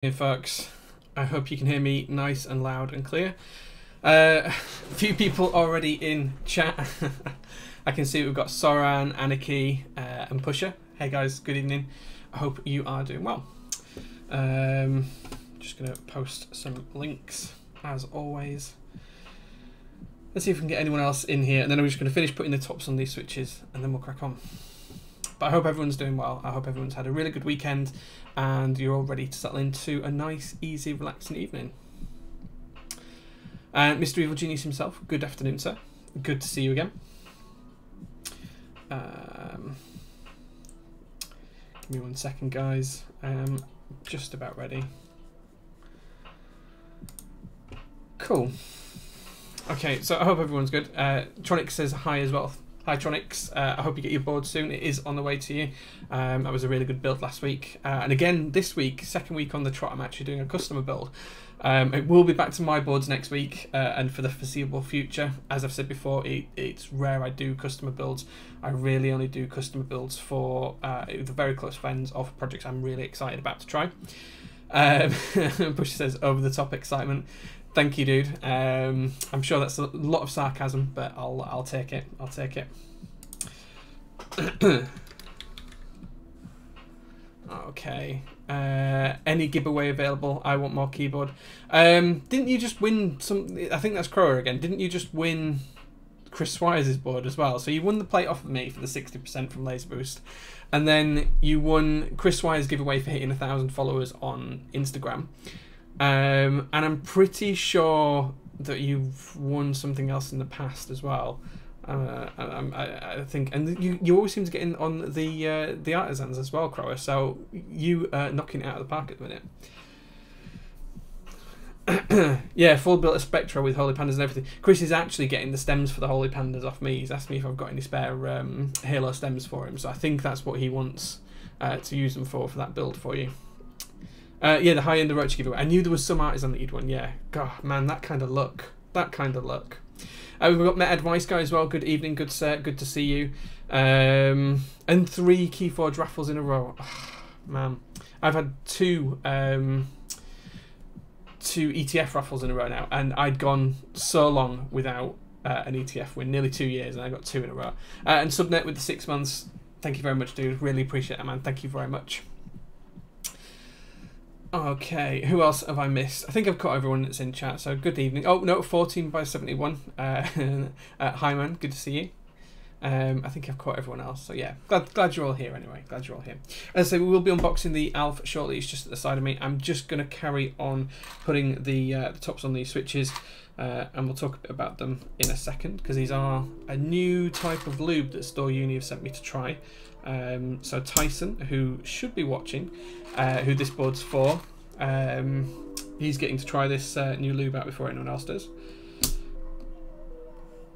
Hey folks, I hope you can hear me nice and loud and clear. A few people already in chat. I can see we've got Soran, Aniki, and Pusher. Hey guys, good evening. I hope you are doing well. Just going to post some links as always. Let's see if we can get anyone else in here, and then I'm just going to finish putting the tops on these switches and then we'll crack on. But I hope everyone's doing well. I hope everyone's had a really good weekend and you're all ready to settle into a nice, easy, relaxing evening. Mr. Evil Genius himself, good afternoon, sir. Good to see you again. Give me 1 second, guys. I am just about ready. Cool. Okay, so I hope everyone's good. Tronic says hi as well. Hi Tronics, I hope you get your board soon. It is on the way to you. That was a really good build last week. And again, this week, second week on the trot, I'm actually doing a customer build. It will be back to my boards next week and for the foreseeable future. As I've said before, it's rare I do customer builds. I really only do customer builds for the very close friends of projects I'm really excited about to try. Bush says, over the top excitement. Thank you, dude. I'm sure that's a lot of sarcasm, but I'll take it. I'll take it. Okay. Any giveaway available? I want more keyboard. Didn't you just win some? I think that's Crower again. Didn't you just win Chris Swires' board as well? So you won the plate off of me for the 60% from Laser Boost, and then you won Chris Swires' giveaway for hitting 1,000 followers on Instagram. And I'm pretty sure that you've won something else in the past as well. I think, and you always seem to get in on the artisans as well, Crower. So you knocking it out of the park at the minute. Yeah, full built a Spectra with Holy Pandas and everything. Chris is actually getting the stems for the Holy Pandas off me. He's asked me if I've got any spare Halo stems for him. So I think that's what he wants to use them for that build for you. Yeah, the high-end Orochi giveaway. I knew there was some artisan that you'd won. Yeah, God, man, that kind of luck. That kind of luck. We've got Met Advice guy as well. Good evening, good sir. Good to see you. And 3 Keyforge raffles in a row. Oh, man, I've had two ETF raffles in a row now, and I'd gone so long without an ETF win, nearly 2 years, and I got 2 in a row. And Subnet with the 6 months. Thank you very much, dude. Really appreciate it, man. Thank you very much. Okay, who else have I missed? I think I've caught everyone that's in chat, so good evening. Oh, no, 14 by 71. Hi, man, good to see you. I think I've caught everyone else, so yeah. Glad you're all here anyway. Glad you're all here. As I say, we will be unboxing the Alf shortly. It's just at the side of me. I'm just going to carry on putting the tops on these switches, and we'll talk a bit about them in a second, because these are a new type of lube that Store Uni have sent me to try. So Tyson, who should be watching, who this board's for, he's getting to try this new lube out before anyone else does.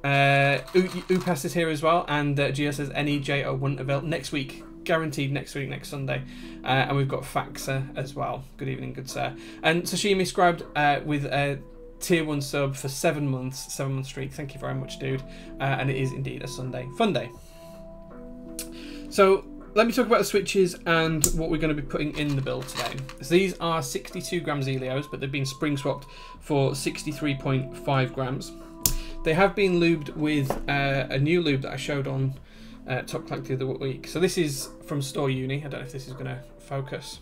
Upas is here as well, and Gio says any JO wouldn't avail next week, guaranteed next week, next Sunday. And we've got Faxa as well. Good evening, good sir. And Sashimi scribed with a tier 1 sub for 7 months, 7-month streak. Thank you very much, dude. And it is indeed a Sunday fun day. So let me talk about the switches and what we're going to be putting in the build today. So these are 62 grams Elios, but they've been spring swapped for 63.5 grams. They have been lubed with a new lube that I showed on Top Clack the other week. So this is from Store Uni. I don't know if this is going to focus.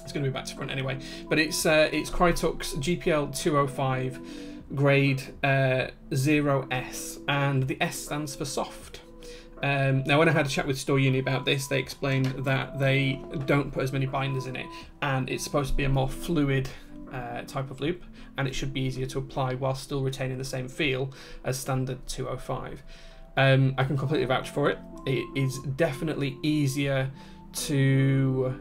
It's going to be back to front anyway. But it's Crytux GPL 205 grade 0S, and the S stands for soft. Now, when I had a chat with Store Uni about this, they explained that they don't put as many binders in it, and it's supposed to be a more fluid type of lube, and it should be easier to apply while still retaining the same feel as standard 205. I can completely vouch for it. It is definitely easier to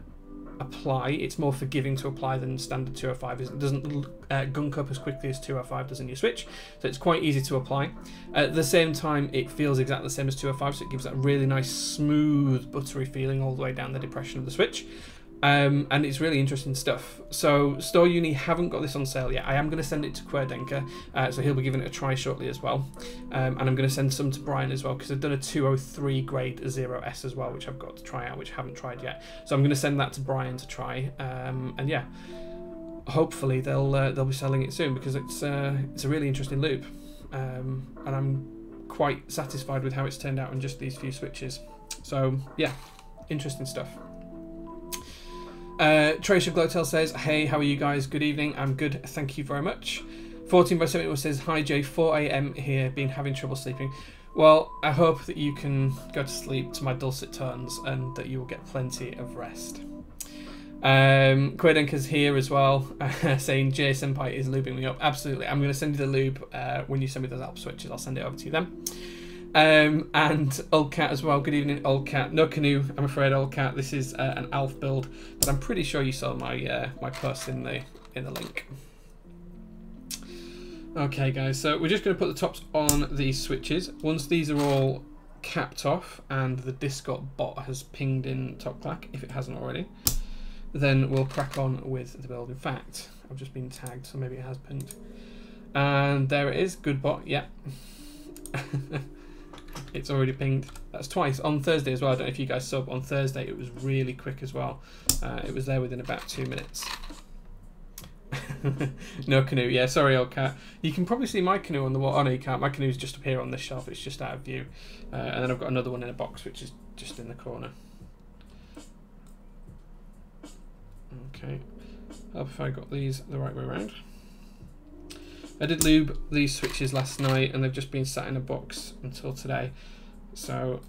apply. It's more forgiving to apply than standard 205 is. It doesn't gunk up as quickly as 205 does in your switch, so it's quite easy to apply. At the same time, it feels exactly the same as 205, so it gives that really nice smooth buttery feeling all the way down the depression of the switch. And it's really interesting stuff. So Store Uni haven't got this on sale yet. I am going to send it to Querdenker, so he'll be giving it a try shortly as well. And I'm going to send some to Brian as well, because I've done a 203 grade 0S as well, which I've got to try out, which I haven't tried yet. So I'm going to send that to Brian to try. And yeah, hopefully they'll be selling it soon, because it's a really interesting loop. And I'm quite satisfied with how it's turned out on just these few switches. So yeah, interesting stuff. Tracer Glotel says, hey, how are you guys? Good evening. I'm good, thank you very much. 14/71 says, hi Jay, 4 AM here, been having trouble sleeping. Well, I hope that you can go to sleep to my dulcet tones and that you will get plenty of rest. Quadenka's here as well, saying Jay Senpai is lubing me up. Absolutely, I'm going to send you the lube when you send me those Alp switches. I'll send it over to you then. And Old Cat as well. Good evening, Old Cat. No canoe, I'm afraid, Old Cat. This is an Alf build, but I'm pretty sure you saw my my post in the link. Okay, guys. So we're just going to put the tops on these switches. Once these are all capped off and the Discord bot has pinged in Top Clack, if it hasn't already, then we'll crack on with the build. In fact, I've just been tagged, so maybe it has pinged. And there it is. Good bot. Yeah. It's already pinged. That's twice on Thursday as well. I don't know if you guys saw, but on Thursday it was really quick as well. It was there within about 2 minutes. No canoe. Yeah, sorry, Old Cat. You can probably see my canoe on the wall. Oh no, you can't. My canoe's just up here on this shelf. It's just out of view. And then I've got another one in a box, which is just in the corner. Okay. Hope if I got these the right way around. I did lube these switches last night and they've just been sat in a box until today. So,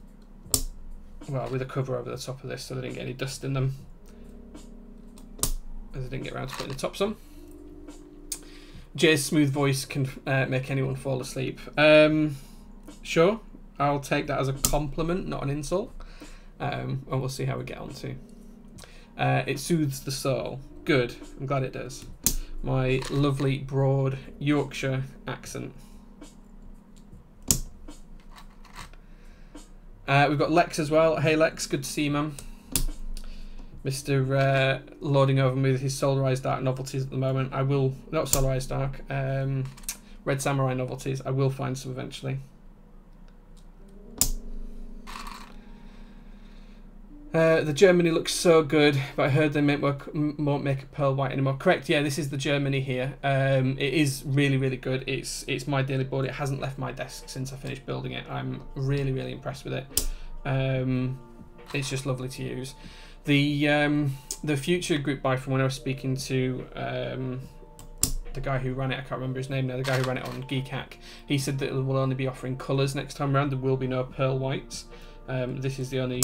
well, with a cover over the top of this so they didn't get any dust in them, as I didn't get around to putting the tops on. Jay's smooth voice can make anyone fall asleep. Sure, I'll take that as a compliment, not an insult. And we'll see how we get on to. It soothes the soul. Good, I'm glad it does. My lovely broad Yorkshire accent. We've got Lex as well. Hey Lex, good to see you, man. Mr. Lording over me with his Solarized Dark novelties at the moment. I will, not Solarized Dark, Red Samurai novelties. I will find some eventually. The Germany looks so good, but I heard they won't make a pearl white anymore. Correct, yeah, this is the Germany here. It is really, really good. It's my daily board. It hasn't left my desk since I finished building it. I'm really, really impressed with it. It's just lovely to use. The future group buy from when I was speaking to the guy who ran it, I can't remember his name now, the guy who ran it on Geekhack, he said that we'll only be offering colours next time around. There will be no pearl whites. This is the only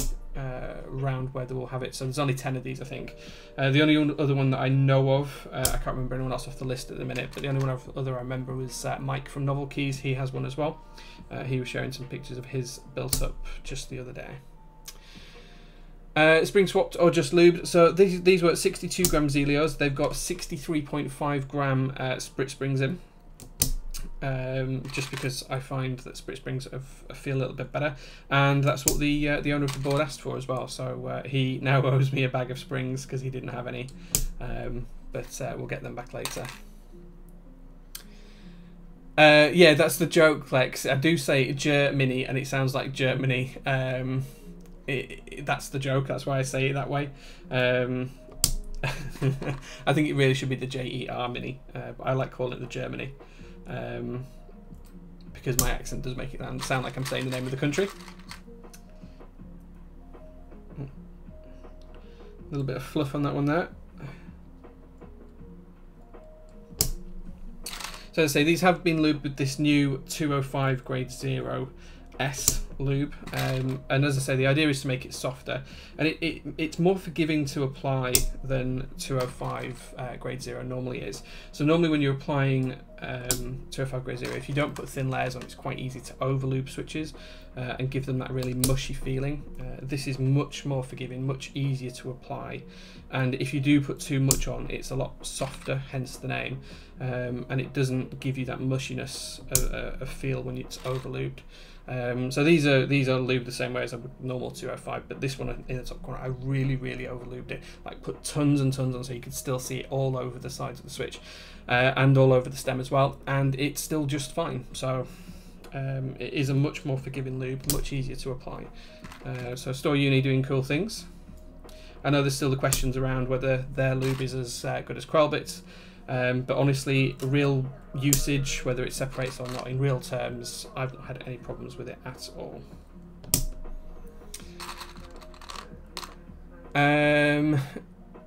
round where they will have it, so there's only 10 of these, I think. The only other one that I know of, I can't remember anyone else off the list at the minute, but the only one other I remember was Mike from Novel Keys. He has one as well. He was sharing some pictures of his built up just the other day. Spring swapped or just lubed. So these were 62 gram Zelios. They've got 63.5 gram sprit springs in. Just because I find that sprit springs feel a little bit better, and that's what the owner of the board asked for as well. So he now owes me a bag of springs because he didn't have any, but we'll get them back later. Yeah, that's the joke, Lex. I do say Germany and it sounds like Germany. That's the joke, that's why I say it that way. I think it really should be the JER Mini, but I like calling it the Germany. Because my accent does make it sound like I'm saying the name of the country. A little bit of fluff on that one there. So as I say, these have been lubed with this new 205 grade 0S lube, and as I say, the idea is to make it softer, and it's more forgiving to apply than 205 grade 0 normally is. So normally when you're applying 205 grade 0, if you don't put thin layers on, it's quite easy to overlube switches and give them that really mushy feeling. This is much more forgiving, much easier to apply, and if you do put too much on, it's a lot softer, hence the name, and it doesn't give you that mushiness of feel when it's overlubed. So these are lubed the same way as a normal 205, but this one in the top corner, I really over lubed it. Like put tons and tons on, so you could still see it all over the sides of the switch, and all over the stem as well, and it's still just fine. So it is a much more forgiving lube, much easier to apply. So Store Uni doing cool things. I know there's still the questions around whether their lube is as good as Quailbit's, but honestly, real usage, whether it separates or not in real terms, I've not had any problems with it at all.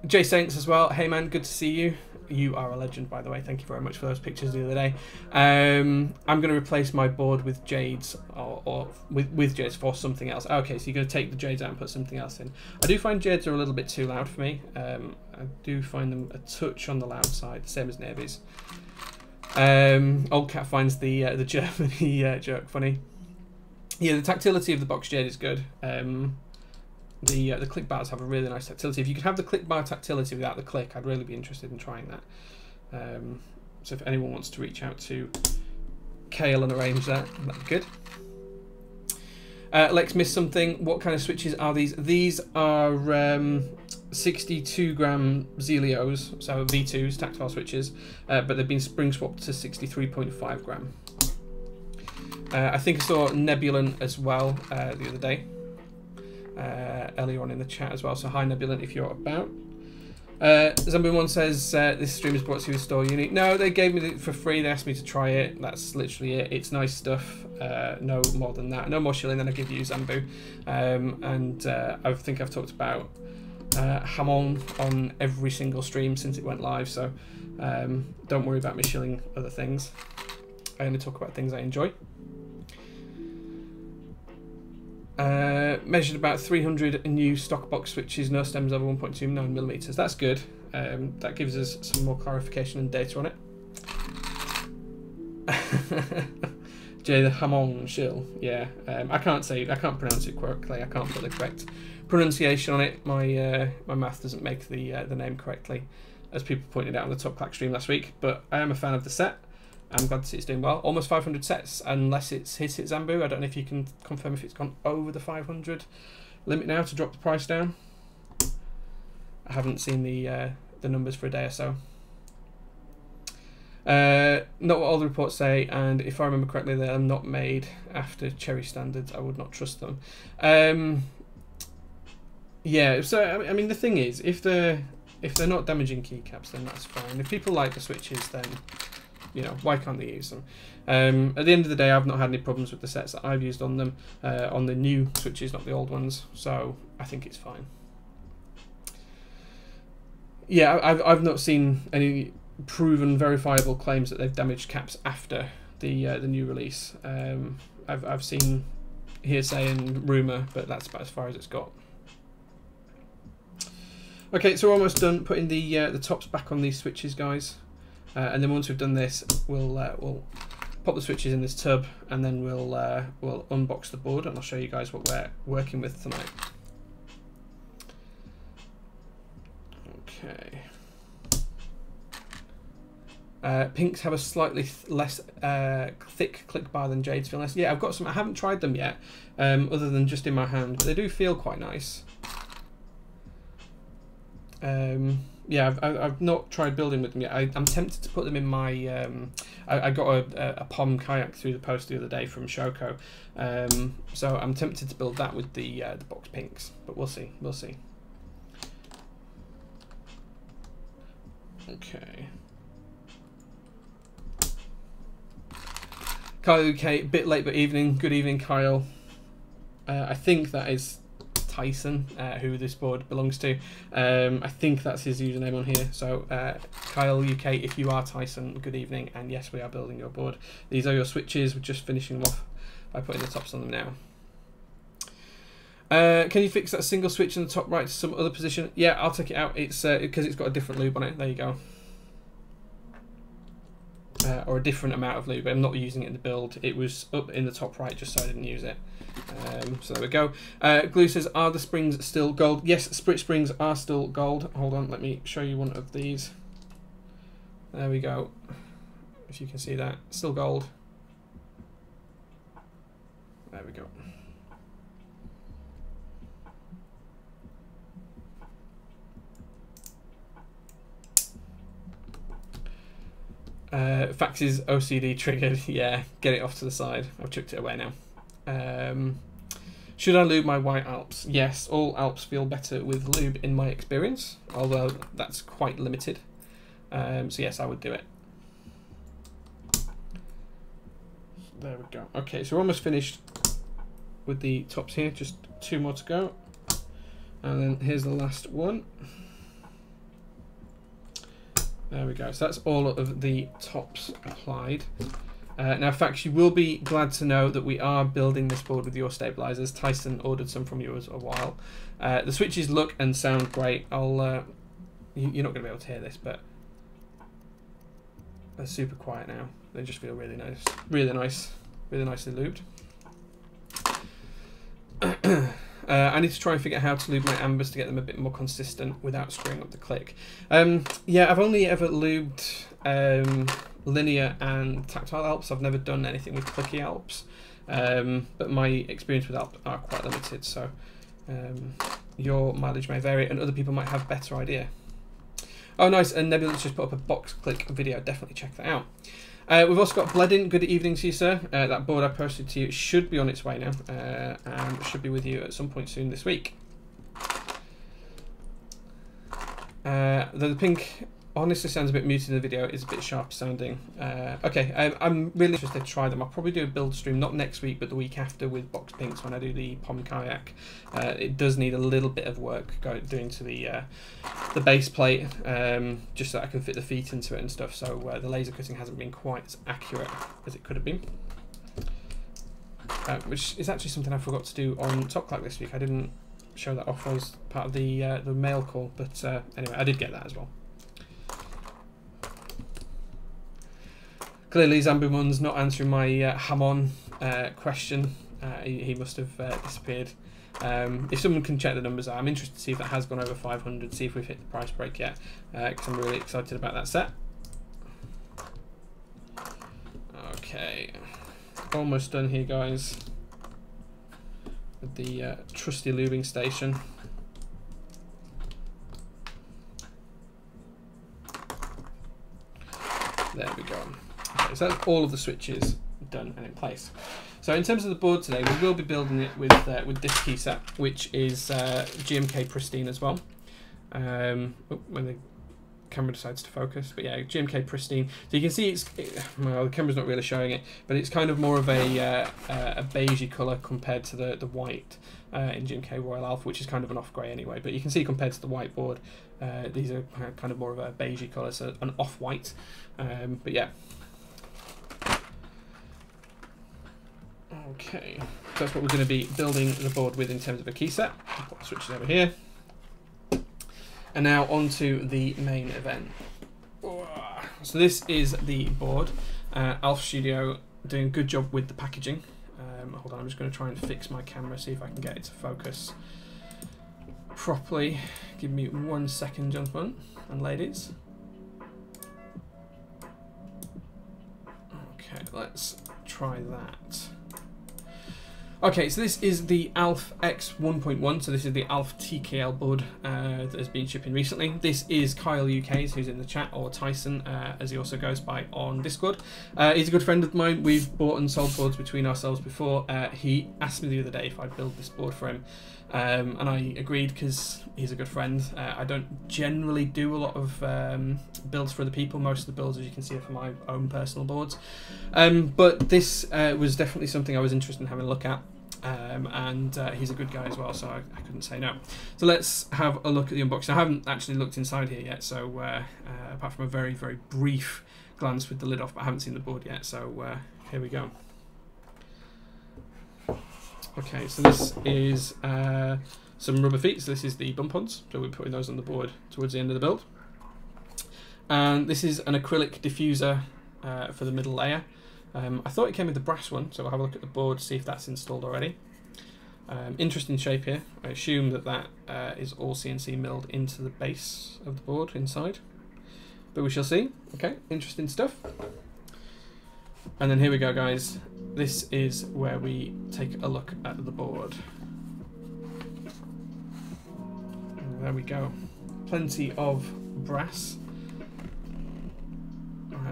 Jay Saints as well. Hey man, good to see you. You are a legend, by the way. Thank you very much for those pictures the other day. I'm going to replace my board with Jades, or with Jades for something else. Okay, so you're going to take the Jades out and put something else in. I do find Jades are a little bit too loud for me. I do find them a touch on the loud side, same as Navies. Old Cat finds the Germany joke funny. Yeah, the tactility of the box Jade is good. The click bars have a really nice tactility. If you could have the click bar tactility without the click, I'd really be interested in trying that. So if anyone wants to reach out to Kale and arrange that, that'd be good. Lex missed something. What kind of switches are these? These are 62 gram Zelios, so V2s, tactile switches, but they've been spring swapped to 63.5 gram. I think I saw Nebulant as well the other day. Earlier on in the chat as well, so hi Nebulant if you're about. Zombie1 says this stream is brought to you with Store Uni. No, they gave me it for free. They asked me to try it. That's literally it. It's nice stuff. No more than that. No more shilling than I give you, Zambu. And I think I've talked about Hamon on every single stream since it went live, so don't worry about me shilling other things. I only talk about things I enjoy. Measured about 300 new stock box switches, no stems over 1.29 millimeters. That's good. That gives us some more clarification and data on it. Jay the Hamon shill. Yeah, I can't pronounce it correctly. I can't put the correct pronunciation on it. My my math doesn't make the name correctly, as people pointed out on the Top Clack stream last week. But I am a fan of the set. I'm glad to see it's doing well. Almost 500 sets, unless it's hit it, Zambu. I don't know if you can confirm if it's gone over the 500 limit now to drop the price down. I haven't seen the numbers for a day or so. Not what all the reports say, and if I remember correctly, they are not made after Cherry standards. I would not trust them. Yeah, so I mean the thing is, if they're not damaging keycaps, then that's fine. If people like the switches, then you know, why can't they use them? At the end of the day, I've not had any problems with the sets that I've used on them, on the new switches, not the old ones, so I think it's fine. Yeah, I've not seen any proven, verifiable claims that they've damaged caps after the new release. I've seen hearsay and rumour, but that's about as far as it's got. Okay, so we're almost done putting the tops back on these switches, guys. And then once we've done this, we'll pop the switches in this tub, and then we'll unbox the board, and I'll show you guys what we're working with tonight. Okay. Pinks have a slightly less thick click bar than Jades feel nice. Yeah, I've got some. I haven't tried them yet, other than just in my hand, but they do feel quite nice. Yeah, I've not tried building with them yet. I'm tempted to put them in my. I got a POM kayak through the post the other day from Shoko, so I'm tempted to build that with the box pinks, but we'll see. We'll see. Okay. Kyle UK, bit late but evening. Good evening, Kyle. I think that is Tyson, who this board belongs to. I think that's his username on here. So Kyle UK, if you are Tyson, good evening, and yes, we are building your board. These are your switches. We're just finishing them off by putting the tops on them now. Can you fix that single switch in the top right to some other position? Yeah, I'll take it out. It's because it's got a different lube on it. There you go. Or a different amount of lube. I'm not using it in the build. It was up in the top right just so I didn't use it. So there we go. Glue says, are the springs still gold? Yes, split springs are still gold. Hold on, let me show you one of these. There we go. If you can see that. Still gold. There we go. Fax's OCD triggered. Yeah, get it off to the side. I've chucked it away now. Should I lube my white Alps? Yes, all Alps feel better with lube in my experience, although that's quite limited. So yes, I would do it. There we go. Okay, so we're almost finished with the tops here. Just 2 more to go. And then here's the last one. There we go. So that's all of the tops applied. Now, Fax, you will be glad to know that we are building this board with your stabilizers. Tyson ordered some from you a while. The switches look and sound great. You're not going to be able to hear this, but they're super quiet now. They just feel really nice, really nicely lubed. I need to try and figure out how to lube my ambers to get them a bit more consistent without screwing up the click. Yeah, I've only ever lubed linear and tactile Alps. I've never done anything with clicky Alps, but my experience with Alps are quite limited, so your mileage may vary and other people might have a better idea. Oh nice, and Nebula's just put up a box click video, definitely check that out. We've also got Bledin, good evening to you, sir. That board I posted to you should be on its way now, and should be with you at some point soon this week. The pink honestly sounds a bit muted in the video, it's a bit sharp sounding. Okay, I'm really interested to try them. I'll probably do a build stream, not next week, but the week after with box pinks when I do the Pom Kayak. It does need a little bit of work doing to the base plate, just so I can fit the feet into it and stuff, so the laser cutting hasn't been quite as accurate as it could have been. Which is actually something I forgot to do on Top Clack this week. I didn't show that off as part of the mail call, but anyway, I did get that as well. Clearly, Zambumun's not answering my Hamon question. He must have disappeared. If someone can check the numbers out, I'm interested to see if that has gone over 500, see if we've hit the price break yet, because I'm really excited about that set. Okay, almost done here, guys, with the trusty lubing station. There we go. Okay, so that's all of the switches done and in place. So in terms of the board today, we will be building it with this key set, which is GMK Pristine as well. When the camera decides to focus, but yeah, GMK Pristine. So you can see well, the camera's not really showing it, but it's kind of more of a beigey colour compared to the white in GMK Royal Alpha, which is kind of an off grey anyway. But you can see compared to the white board, these are kind of more of a beigey colour, so an off-white. But yeah. Okay, so that's what we're going to be building the board with in terms of a key set. Put the switches over here. And now on to the main event. So this is the board. Alf Studio doing a good job with the packaging. Hold on, I'm just going to try and fix my camera, see if I can get it to focus properly. Give me 1 second, gentlemen and ladies. Okay, let's try that. Okay, so this is the Alf X1.1, so this is the Alf TKL board that has been shipping recently. This is Kyle UK's, who's in the chat, or Tyson, as he also goes by on Discord. He's a good friend of mine. We've bought and sold boards between ourselves before. He asked me the other day if I'd build this board for him, and I agreed because he's a good friend. I don't generally do a lot of builds for other people. Most of the builds, as you can see, are for my own personal boards. But this was definitely something I was interested in having a look at. And he's a good guy as well, so I couldn't say no. So let's have a look at the unboxing. I haven't actually looked inside here yet, so apart from a very, very brief glance with the lid off, but I haven't seen the board yet, so here we go. Okay, so this is some rubber feet. So this is the bump-ons, so we're putting those on the board towards the end of the build. And this is an acrylic diffuser for the middle layer. I thought it came with the brass one, so I'll have a look at the board, see if that's installed already. Interesting shape here. I assume that is all CNC milled into the base of the board inside, but we shall see. Okay, interesting stuff. And then here we go, guys. This is where we take a look at the board. And there we go. Plenty of brass.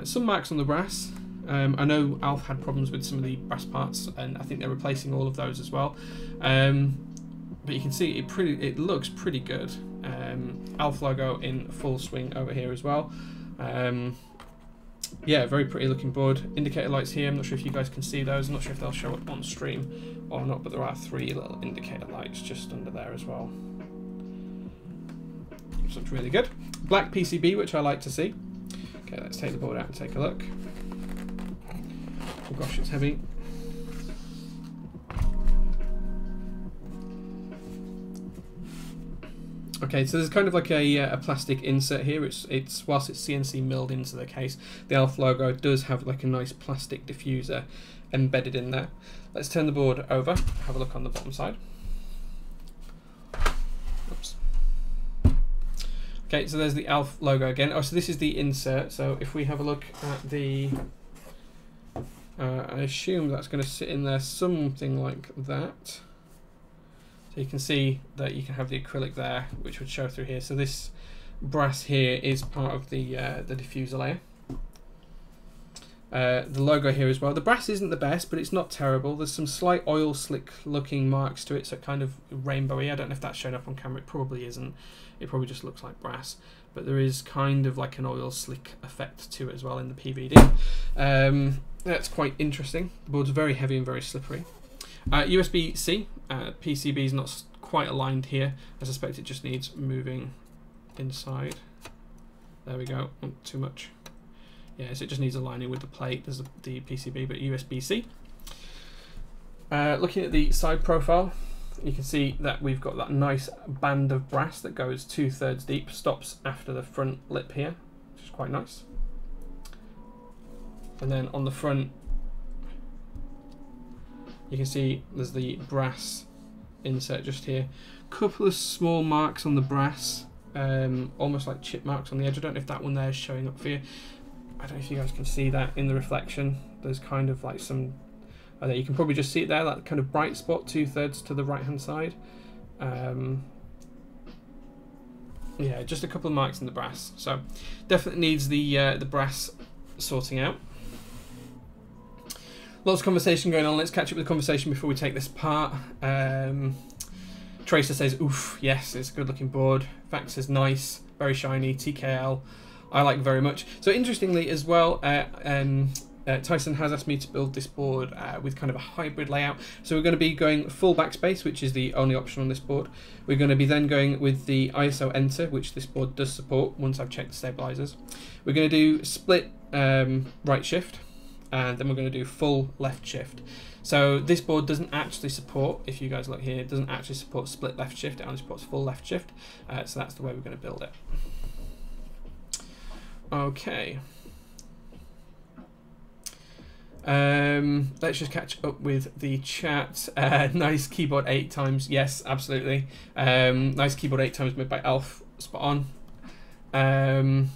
Some marks on the brass. I know Alf had problems with some of the brass parts, and I think they're replacing all of those as well. But you can see it looks pretty good. Alf logo in full swing over here as well. Yeah, very pretty looking board. Indicator lights here. I'm not sure if you guys can see those. I'm not sure if they'll show up on stream or not, but there are 3 little indicator lights just under there as well. This looks really good. Black PCB, which I like to see. Okay, let's take the board out and take a look. Oh gosh, it's heavy. Okay, so there's kind of like a plastic insert here. It's whilst it's CNC milled into the case, the Alf logo does have like a nice plastic diffuser embedded in there. Let's turn the board over, have a look on the bottom side. Oops. Okay, so there's the Alf logo again. Oh, so this is the insert. So if we have a look at the, I assume that's going to sit in there something like that. So you can see that you can have the acrylic there, which would show through here. So this brass here is part of the diffuser layer. The logo here as well. The brass isn't the best, but it's not terrible. There's some slight oil slick looking marks to it, so kind of rainbowy. I don't know if that's shown up on camera. It probably isn't. It probably just looks like brass, but there is kind of like an oil slick effect to it as well in the PVD. That's quite interesting. The board's very heavy and very slippery. USB-C. PCB is not quite aligned here. I suspect it just needs moving inside. There we go. Oh, too much. Yeah, so it just needs aligning with the plate. There's the PCB, but USB-C. Looking at the side profile, you can see that we've got that nice band of brass that goes 2/3 deep, stops after the front lip here, which is quite nice. And then on the front, you can see there's the brass insert just here. Couple of small marks on the brass, almost like chip marks on the edge. I don't know if that one there is showing up for you. I don't know if you guys can see that in the reflection. There's kind of like some, there you can probably just see it there, that kind of bright spot 2/3 to the right hand side. Yeah, just a couple of marks in the brass. So definitely needs the brass sorting out. Lots of conversation going on. Let's catch up with the conversation before we take this apart. Tracer says, oof, yes, it's a good looking board. Vax says, nice, very shiny, TKL. I like very much. So interestingly as well, Tyson has asked me to build this board with kind of a hybrid layout. So we're going to be going full backspace, which is the only option on this board. We're going to be then going with the ISO enter, which this board does support once I've checked the stabilizers. We're going to do split right shift, and then we're going to do full left shift. So this board doesn't actually support, if you guys look here, it doesn't actually support split left shift, it only supports full left shift. So that's the way we're going to build it. Okay. Let's just catch up with the chat. Nice keyboard 8 times. Yes, absolutely. Nice keyboard 8 times made by Alf. Spot on.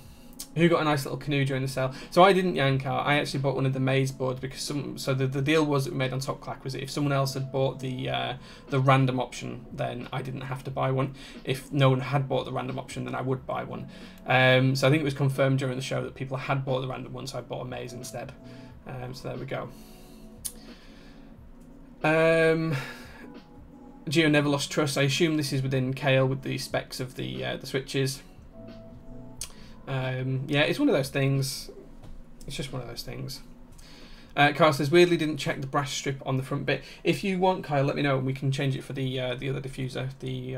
Who got a nice little canoe during the sale? So I didn't yank out. I actually bought one of the maze boards because the deal was that we made on Top Clack was that if someone else had bought the random option, then I didn't have to buy one. If no one had bought the random option, then I would buy one. So I think it was confirmed during the show that people had bought the random one, so I bought a maze instead. So there we go. Geo never lost trust. I assume this is within Kale with the specs of the switches. Yeah, it's one of those things. It's just one of those things. Kyle says, weirdly didn't check the brass strip on the front bit. If you want, Kyle, let me know and we can change it for the other diffuser, the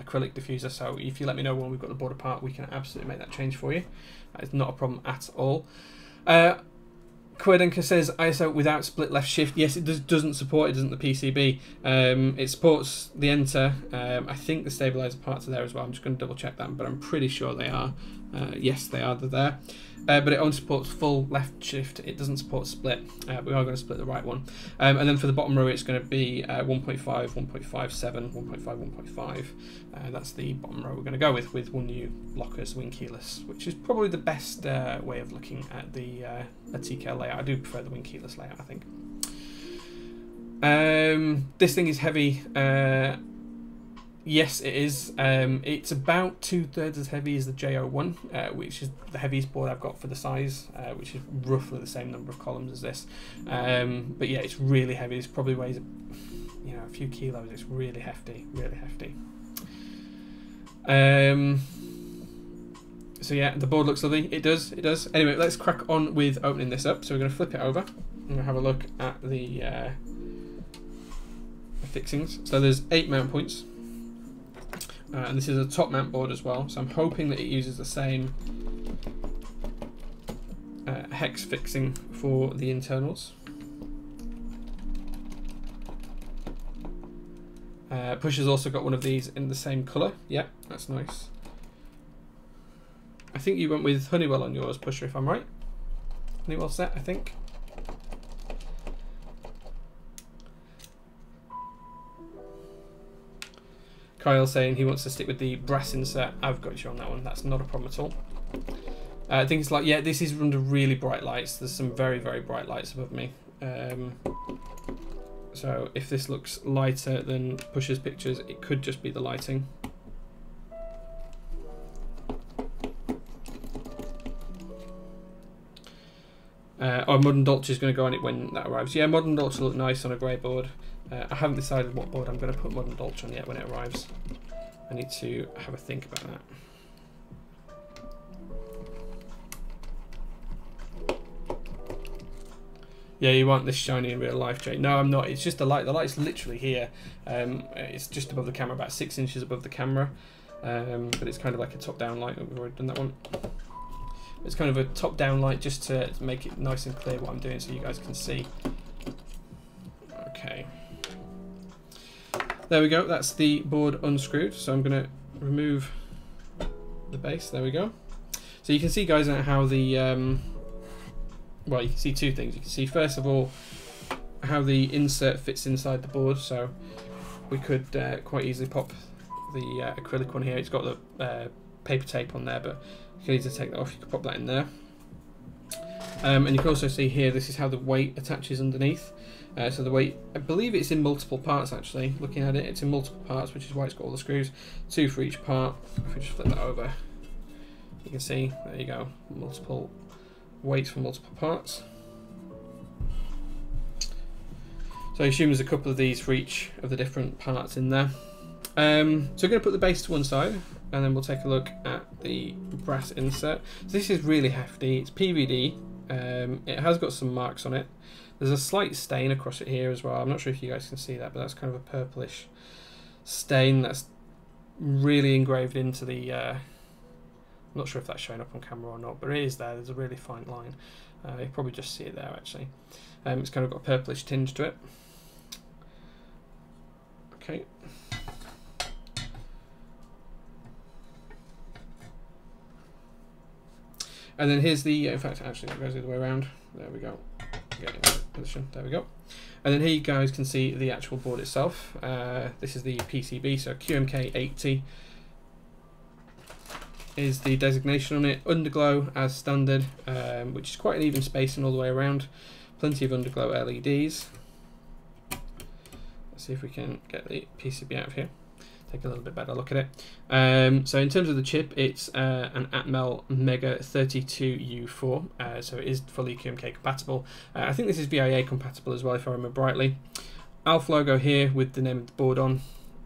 acrylic diffuser. So if you let me know when we've got the board apart, we can absolutely make that change for you. That is not a problem at all. Quedenka says ISO without split left shift. Yes, it doesn't support it, doesn't the PCB. It supports the enter. I think the stabilizer parts are there as well. I'm just going to double check that, but I'm pretty sure they are. Yes, they are. They're there. But it only supports full left shift. It doesn't support split. We are going to split the right one. And then for the bottom row, it's going to be 1.5, 1.57, 1.5, 1.5. That's the bottom row we're going to go with one new lockers wing keyless, which is probably the best way of looking at the TKL layout. I do prefer the wing keyless layout, I think. This thing is heavy. Yes, it is. It's about 2/3 as heavy as the J01, which is the heaviest board I've got for the size, which is roughly the same number of columns as this. But yeah, it's really heavy. It probably weighs, you know, a few kilos. It's really hefty, really hefty. So yeah, the board looks lovely. It does, it does. Anyway, let's crack on with opening this up. So we're going to flip it over and we'll have a look at the fixings. So there's 8 mount points. And this is a top mount board as well, so I'm hoping that it uses the same hex fixing for the internals. Pusher's also got one of these in the same colour. Yeah, that's nice. I think you went with Honeywell on yours, Pusher, if I'm right. Honeywell set, I think. Kyle saying he wants to stick with the brass insert. I've got you on that one. That's not a problem at all. I think it's like, yeah, this is under really bright lights. There's some very, very bright lights above me. So if this looks lighter than Pusher's pictures, it could just be the lighting. Oh, Modern Dolce is going to go on it when that arrives. Yeah, Modern Dolce will look nice on a grey board. I haven't decided what board I'm going to put Modern Dolce on yet when it arrives. I need to have a think about that. Yeah, you want this shiny in real life, Jay. No, I'm not. It's just the light. The light's literally here. It's just above the camera, about 6 inches above the camera. But it's kind of like a top-down light. We've already done that one. It's kind of a top-down light just to make it nice and clear what I'm doing so you guys can see. Okay. There we go, that's the board unscrewed. So I'm going to remove the base. There we go. So you can see, guys, how the, well, you can see 2 things. You can see, first of all, how the insert fits inside the board. So we could quite easily pop the acrylic one here. It's got the paper tape on there, but you can easily take that off. You can pop that in there. And you can also see here, this is how the weight attaches underneath. So the weight, I believe it's in multiple parts actually. Looking at it, it's in multiple parts, which is why it's got all the screws, 2 for each part. If we just flip that over, you can see, there you go, multiple weights for multiple parts. So I assume there's a couple of these for each of the different parts in there. So we're going to put the base to one side, and then we'll take a look at the brass insert. So this is really hefty. It's PVD. It has got some marks on it. There's a slight stain across it here as well. I'm not sure if you guys can see that, but that's kind of a purplish stain that's really engraved into the... I'm not sure if that's showing up on camera or not, but it is there. There's a really fine line. You probably just see it there actually. It's kind of got a purplish tinge to it. Okay. And then here's the, in fact, actually it goes the other way around. There we go. Get it in position. There we go. And then here you guys can see the actual board itself. This is the PCB, so QMK80 is the designation on it. Underglow as standard, which is quite an even spacing all the way around. Plenty of underglow LEDs. Let's see if we can get the PCB out of here. Take a little bit better look at it. So in terms of the chip, it's an Atmel Mega 32U4, so it is fully QMK compatible. I think this is VIA compatible as well, if I remember rightly. Alf logo here with the name of the board on.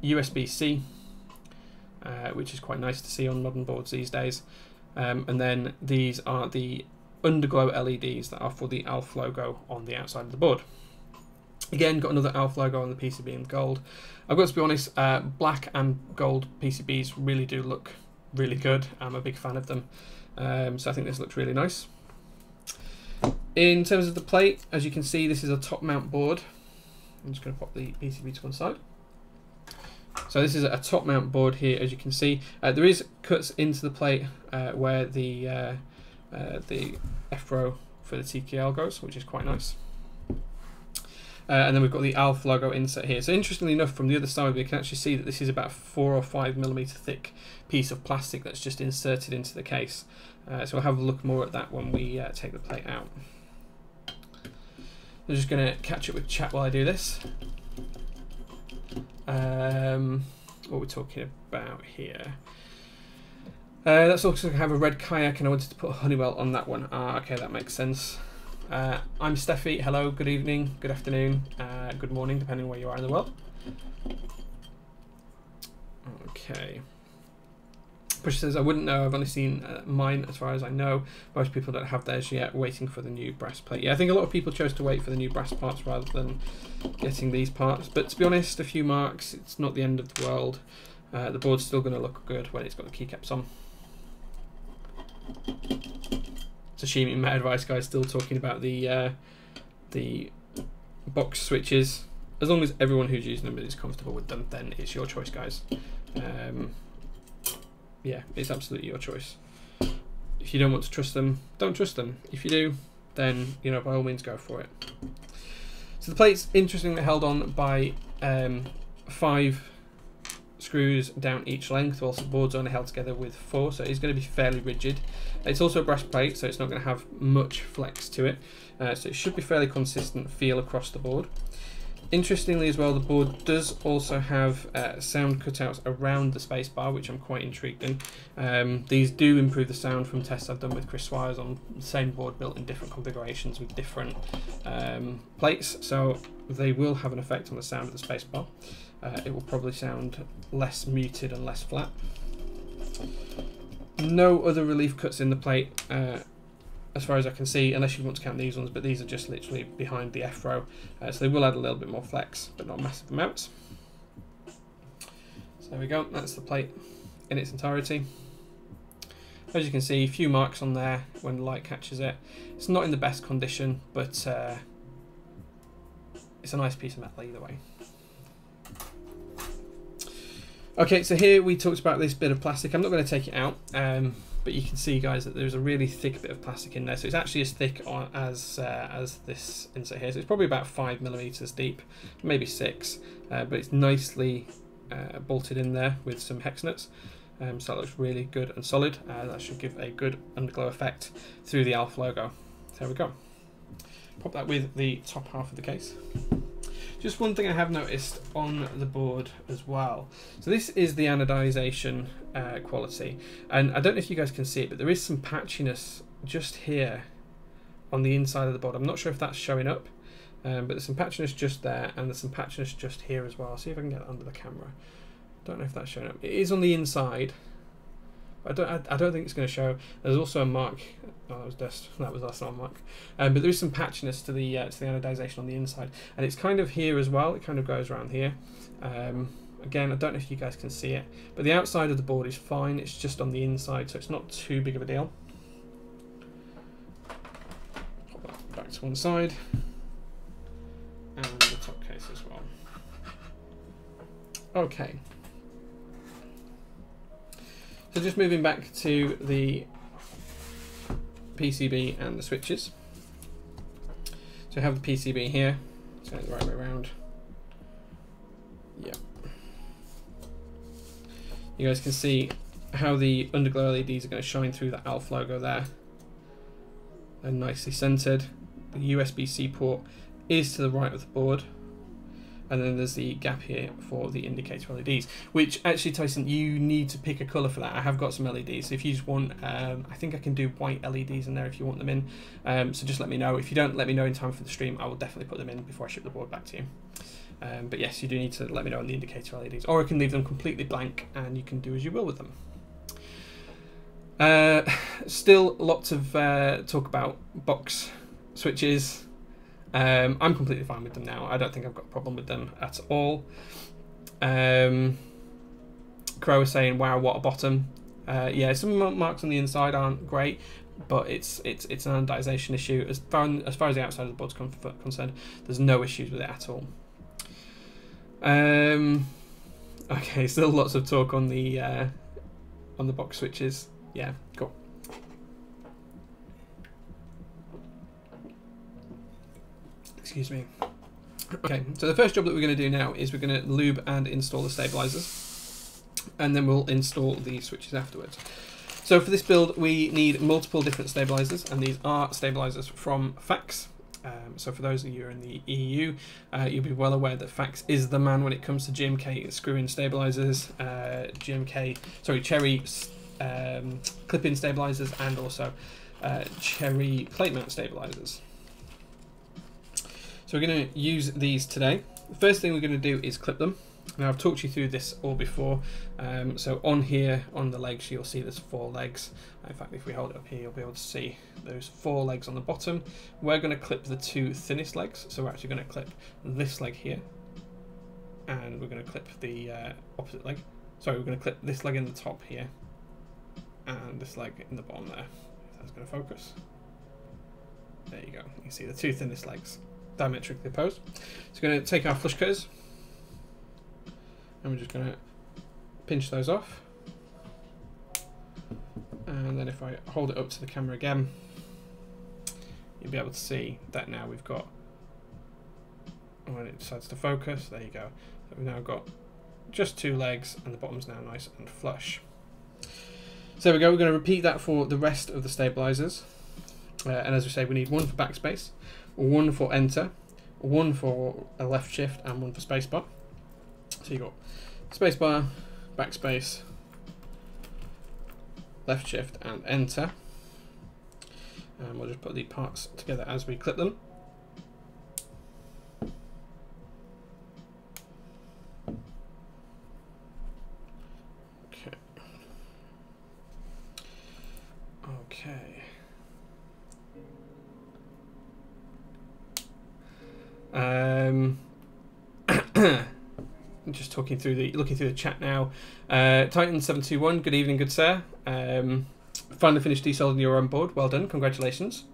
USB-C, which is quite nice to see on modern boards these days. And then these are the underglow LEDs that are for the Alf logo on the outside of the board. Again, got another Alf logo on the PCB in gold. I've got to be honest, black and gold PCBs really do look really good. I'm a big fan of them. So I think this looks really nice. In terms of the plate, as you can see, this is a top mount board. I'm just going to pop the PCB to one side. So this is a top mount board here, as you can see. There is cuts into the plate where the F-row for the TKL goes, which is quite nice. And then we've got the Alf logo insert here. So interestingly enough, from the other side, we can actually see that this is about a 4 or 5 millimeter thick piece of plastic that's just inserted into the case. So we'll have a look more at that when we take the plate out. I'm just going to catch up with chat while I do this. what we're talking about here. That's also going to have a red kayak, and I wanted to put a Honeywell on that one. Okay, that makes sense. I'm Steffi. Hello, good evening, good afternoon, good morning, depending on where you are in the world. Okay. Push says, I wouldn't know, I've only seen mine as far as I know. Most people don't have theirs yet, waiting for the new brass plate. Yeah, I think a lot of people chose to wait for the new brass parts rather than getting these parts. But to be honest, a few marks, it's not the end of the world. The board's still going to look good when it's got the keycaps on. Sashimi Mad Advice guys still talking about the box switches. As long as everyone who's using them is comfortable with them, then it's your choice, guys. Yeah, it's absolutely your choice. If you don't want to trust them, don't trust them. If you do, then, you know, by all means go for it. So the plate's interestingly held on by 5 screws down each length, whilst the board's only held together with 4, so it's going to be fairly rigid. It's also a brass plate, so it's not going to have much flex to it, so it should be fairly consistent feel across the board. Interestingly as well, the board does also have sound cutouts around the spacebar, which I'm quite intrigued in. These do improve the sound from tests I've done with Chris Swires on the same board built in different configurations with different plates, so they will have an effect on the sound of the spacebar. It will probably sound less muted and less flat. No other relief cuts in the plate as far as I can see, unless you want to count these ones, but these are just literally behind the F row, so they will add a little bit more flex, but not massive amounts. So there we go, that's the plate in its entirety. As you can see, a few marks on there when the light catches it. It's not in the best condition, but it's a nice piece of metal either way. Okay, so here we talked about this bit of plastic. I'm not going to take it out, but you can see, guys, that there's a really thick bit of plastic in there. So it's actually as thick as this insert here. So it's probably about 5mm deep, maybe 6, but it's nicely bolted in there with some hex nuts. So it looks really good and solid. That should give a good underglow effect through the Alf logo. There we go. Pop that with the top half of the case. Just one thing I have noticed on the board as well. So this is the anodization quality, and I don't know if you guys can see it, but there is some patchiness just here on the inside of the board. I'm not sure if that's showing up, but there's some patchiness just there, and there's some patchiness just here as well. See if I can get it under the camera. Don't know if that's showing up. It is on the inside. I don't think it's going to show. There's also a mark. Oh, that was dust. That's not a mark. But there is some patchiness to the anodization on the inside, and it's kind of here as well. It kind of goes around here. Again, I don't know if you guys can see it, but the outside of the board is fine. It's just on the inside, so it's not too big of a deal. Pop that back to one side, and the top case as well. Okay. So just moving back to the PCB and the switches. So I have the PCB here, so the right way around. Yeah. You guys can see how the underglow LEDs are going to shine through the Alf logo there. They're nicely centered. The USB-C port is to the right of the board. And then there's the gap here for the indicator LEDs, which actually, Tyson, you need to pick a colour for that. I have got some LEDs, so if you just want, I think I can do white LEDs in there if you want them in. So just let me know. If you don't let me know in time for the stream, I will definitely put them in before I ship the board back to you. But yes, you do need to let me know on the indicator LEDs, or I can leave them completely blank and you can do as you will with them. Still lots of talk about box switches. I'm completely fine with them now. I don't think I've got a problem with them at all. Crow was saying, "Wow, what a bottom!" Yeah, some marks on the inside aren't great, but it's an anodization issue. As far as the outside of the board's concerned, there's no issues with it at all. Okay, still lots of talk on the box switches. Yeah, cool. Excuse me. Okay, so the first job that we're going to do now is we're going to lube and install the stabilizers, and then we'll install the switches afterwards. So for this build we need multiple different stabilizers, and these are stabilizers from Fax. So for those of you who are in the EU, you'll be well aware that Fax is the man when it comes to GMK screw-in stabilizers, Cherry clip-in stabilizers, and also Cherry plate mount stabilizers. So we're going to use these today. The first thing we're going to do is clip them. Now I've talked you through this all before. So on here, on the legs, you'll see there's 4 legs. In fact, if we hold it up here, you'll be able to see those 4 legs on the bottom. We're going to clip the 2 thinnest legs. So we're actually going to clip this leg here, and we're going to clip the opposite leg. Sorry, we're going to clip this leg in the top here, and this leg in the bottom there. If that's going to focus. There you go. You can see the 2 thinnest legs diametrically opposed. So we're going to take our flush cutters, and we're just going to pinch those off. And then if I hold it up to the camera again, you'll be able to see that now we've got, when it decides to focus, there you go. So we've now got just 2 legs, and the bottom's now nice and flush. So there we go. We're going to repeat that for the rest of the stabilizers. And as we say, we need 1 for backspace, 1 for enter, 1 for a left shift, and 1 for spacebar. So you've got spacebar, backspace, left shift, and enter. And we'll just put the parts together as we clip them. Okay. Okay. Just looking through the chat now. Titan721, good evening, good sir. Finally finished desoldering your own board. Well done, congratulations.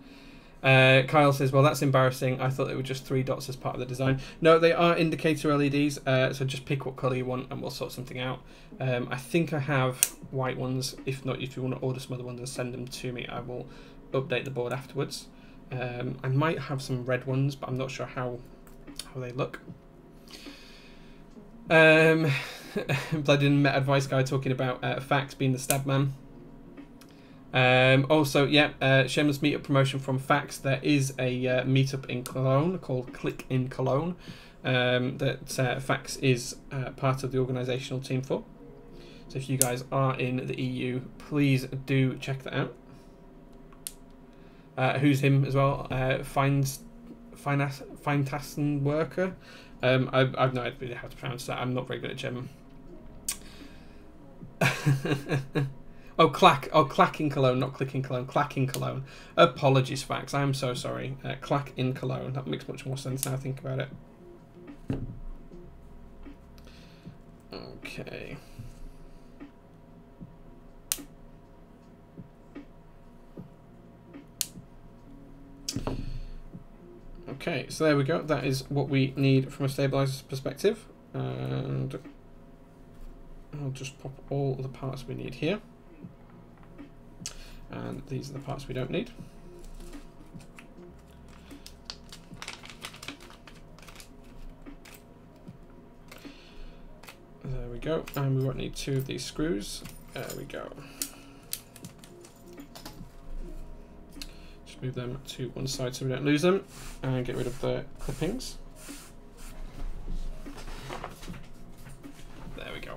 Kyle says, well, that's embarrassing. I thought they were just 3 dots as part of the design. No, they are indicator LEDs, so just pick what colour you want and we'll sort something out. I think I have white ones. If not, if you want to order some other ones and send them to me, I will update the board afterwards. I might have some red ones, but I'm not sure how they look. Blooded Met Advice guy talking about Fax being the stab man. Also, yeah, shameless meetup promotion from Fax. There is a meetup in Cologne called Click in Cologne that Fax is part of the organisational team for. So if you guys are in the EU, please do check that out. Who's him as well? Feintassen worker. I've no idea how to pronounce that. I'm not very good at German. Oh, Clack. Oh, Clack in Cologne, not Click in Cologne. Clack in Cologne. Apologies, Fax. I'm so sorry. Clack in Cologne. That makes much more sense now I think about it. Okay. Okay, so there we go. That is what we need from a stabilizer's perspective. And I'll just pop all the parts we need here. And these are the parts we don't need. There we go. And we won't need 2 of these screws. There we go. Move them to one side so we don't lose them, and get rid of the clippings. There we go.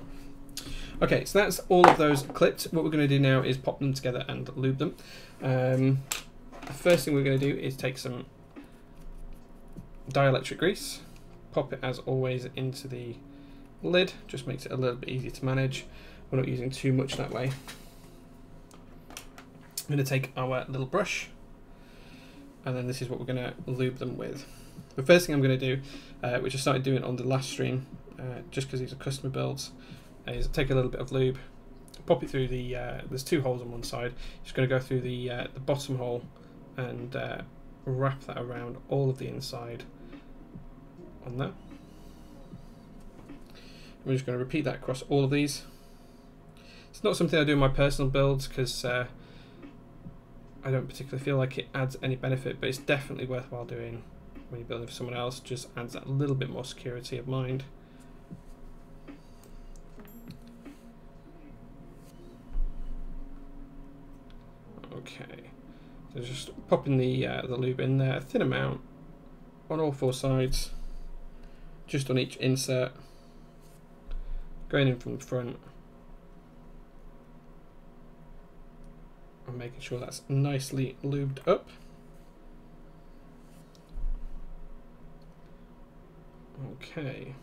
Okay, so that's all of those clipped. What we're going to do now is pop them together and lube them. The first thing we're going to do is take some dielectric grease, pop it as always into the lid, just makes it a little bit easier to manage. We're not using too much that way. I'm going to take our little brush, and then this is what we're going to lube them with. The first thing I'm going to do, which I started doing on the last stream, just because these are customer builds, is take a little bit of lube, pop it through the, there's 2 holes on one side, just going to go through the bottom hole and wrap that around all of the inside on there. We're just going to repeat that across all of these. It's not something I do in my personal builds because I don't particularly feel like it adds any benefit, but it's definitely worthwhile doing when you're building for someone else. Just adds that little bit more security of mind. Okay, so just popping the lube in there, a thin amount, on all four sides, just on each insert, going in from the front and making sure that's nicely lubed up. Okay.